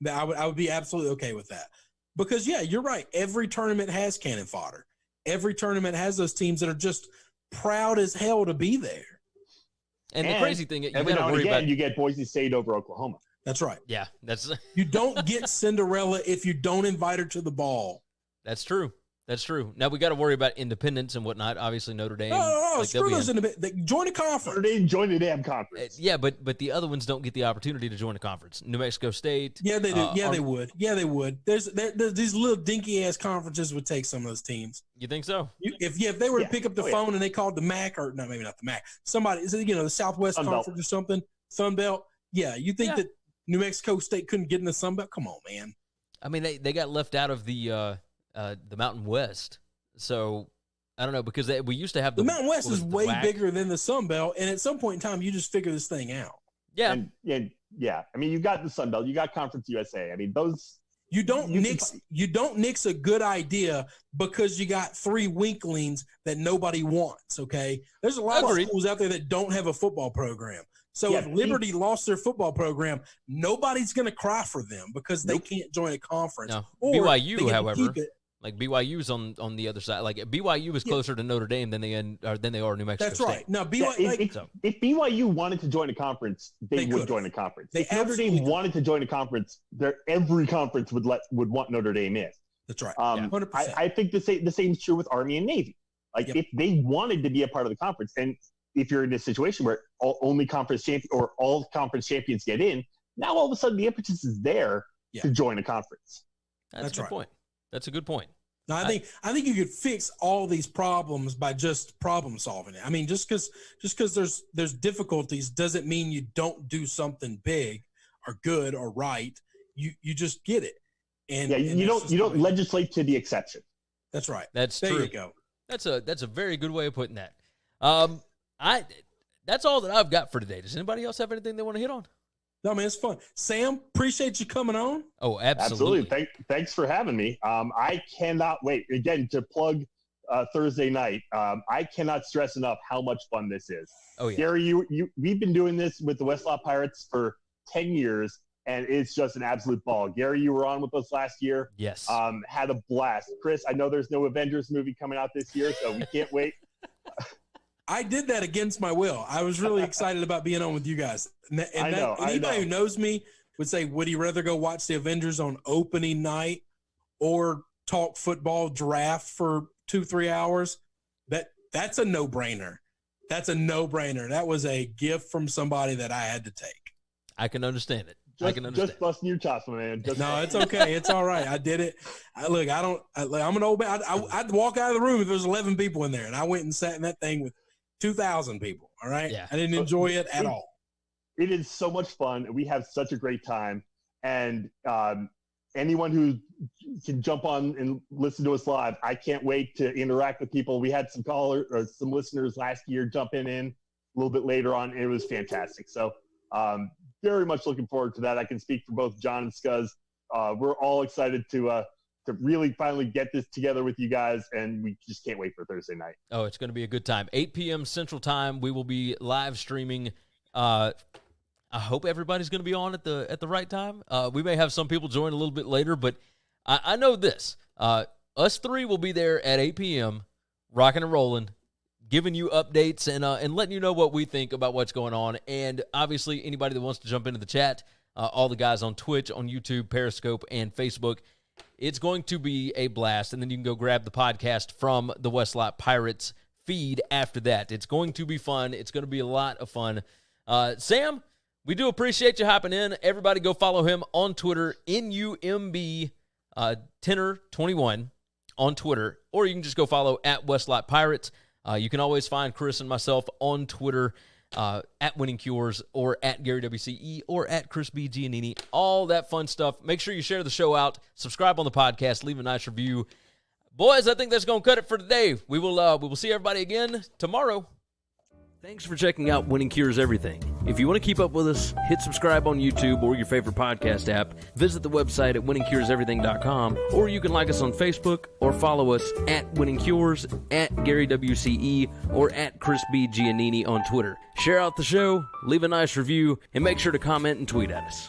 I would be absolutely okay with that. Because, yeah, you're right. Every tournament has cannon fodder. Every tournament has those teams that are just proud as hell to be there.
And the crazy thing, you
every now and again, you get Boise State over Oklahoma.
That's right.
Yeah,
you don't get Cinderella if you don't invite her to the ball.
That's true. That's true. Now we got to worry about independence and whatnot. Obviously, Notre Dame.
No, screw those join a conference.
Notre Dame join the damn conference.
Yeah, but the other ones don't get the opportunity to join a conference. New Mexico State.
Yeah, they do. They would. Yeah, they would. There's these little dinky ass conferences would take some of those teams.
You think so?
If they were to pick up the phone and they called the MAC, or no, maybe not the MAC. Somebody, the Southwest Conference or something, Sun Belt. Yeah, you think that New Mexico State couldn't get in the Sun Belt? Come on, man.
I mean, they got left out of the Mountain West. So, I don't know, because we used to have
the Mountain West is way bigger than the Sun Belt, and at some point in time, you just figure this thing out.
Yeah.
And I mean, you got the Sun Belt, you got Conference USA. I mean, those
You don't nix a good idea because you got 3 weaklings that nobody wants, okay? There's a lot of schools out there that don't have a football program. So if Liberty lost their football program, nobody's going to cry for them because they can't join a conference.
No. BYU, however, like BYU's on the other side. Like BYU is closer to Notre Dame than they are New Mexico
That's right.
State.
Now BYU,
if BYU wanted to join a conference, they would join a conference. If Notre Dame wanted to join a conference, every conference would want Notre Dame in.
That's right.
100%. I think the same is true with Army and Navy. Like if they wanted to be a part of the conference, and if you're in a situation where all conference champions get in, now all of a sudden the impetus is there to join a conference.
That's a good point. That's a good point.
No, I think you could fix all these problems by just problem solving it. I mean, just because there's difficulties doesn't mean you don't do something big or good or right. You just get it. And
you don't legislate to the exception.
That's right.
That's
there
true.
You go.
That's a very good way of putting that. That's all that I've got for today. Does anybody else have anything they want to hit on?
No, man, it's fun. Sam, appreciate you coming on.
Oh, absolutely.
Thanks for having me. I cannot wait. Again, to plug Thursday night, I cannot stress enough how much fun this is.
Oh, yeah.
Gary, we've been doing this with the Westlot Pirates for 10 years, and it's just an absolute ball. Gary, you were on with us last year.
Yes.
Had a blast. Chris, I know there's no Avengers movie coming out this year, so we can't wait.
I did that against my will. I was really excited about being on with you guys. And anybody who knows me would say, would he rather go watch the Avengers on opening night or talk football draft for 2-3 hours? That's a no-brainer. That's a no-brainer. That was a gift from somebody that I had to take.
I can understand it.
Just busting your chops, my man.
No, it's okay. It's all right. I did it. I'm an old man. I'd walk out of the room if there's 11 people in there, and I went and sat in that thing with 2,000 people. All right.
Yeah.
I didn't enjoy it at all.
It is so much fun. We have such a great time. And anyone who can jump on and listen to us live, I can't wait to interact with people. We had some some listeners last year jumping in a little bit later on. It was fantastic. So very much looking forward to that. I can speak for both John and Scuzz. We're all excited to really finally get this together with you guys, and we just can't wait for Thursday night.
Oh, it's going to be a good time. 8 p.m. Central Time. We will be live streaming. I hope everybody's going to be on at the right time. We may have some people join a little bit later, but I know this. Us three will be there at 8 p.m., rocking and rolling, giving you updates and letting you know what we think about what's going on. And obviously, anybody that wants to jump into the chat, all the guys on Twitch, on YouTube, Periscope, and Facebook, it's going to be a blast. And then you can go grab the podcast from the Westlot Pirates feed after that. It's going to be fun. It's going to be a lot of fun. Sam, we do appreciate you hopping in. Everybody go follow him on Twitter, NUMB Tenor21 on Twitter, or you can just go follow at Westlot Pirates. You can always find Chris and myself on Twitter at Winning Cures or at Gary WCE or at Chris B. Giannini. All that fun stuff. Make sure you share the show out. Subscribe on the podcast. Leave a nice review. Boys, I think that's going to cut it for today. We will see everybody again tomorrow. Thanks for checking out Winning Cures Everything. If you want to keep up with us, hit subscribe on YouTube or your favorite podcast app. Visit the website at winningcureseverything.com, or you can like us on Facebook or follow us at Winning Cures, at Gary WCE, or at Chris B. Giannini on Twitter. Share out the show, leave a nice review, and make sure to comment and tweet at us.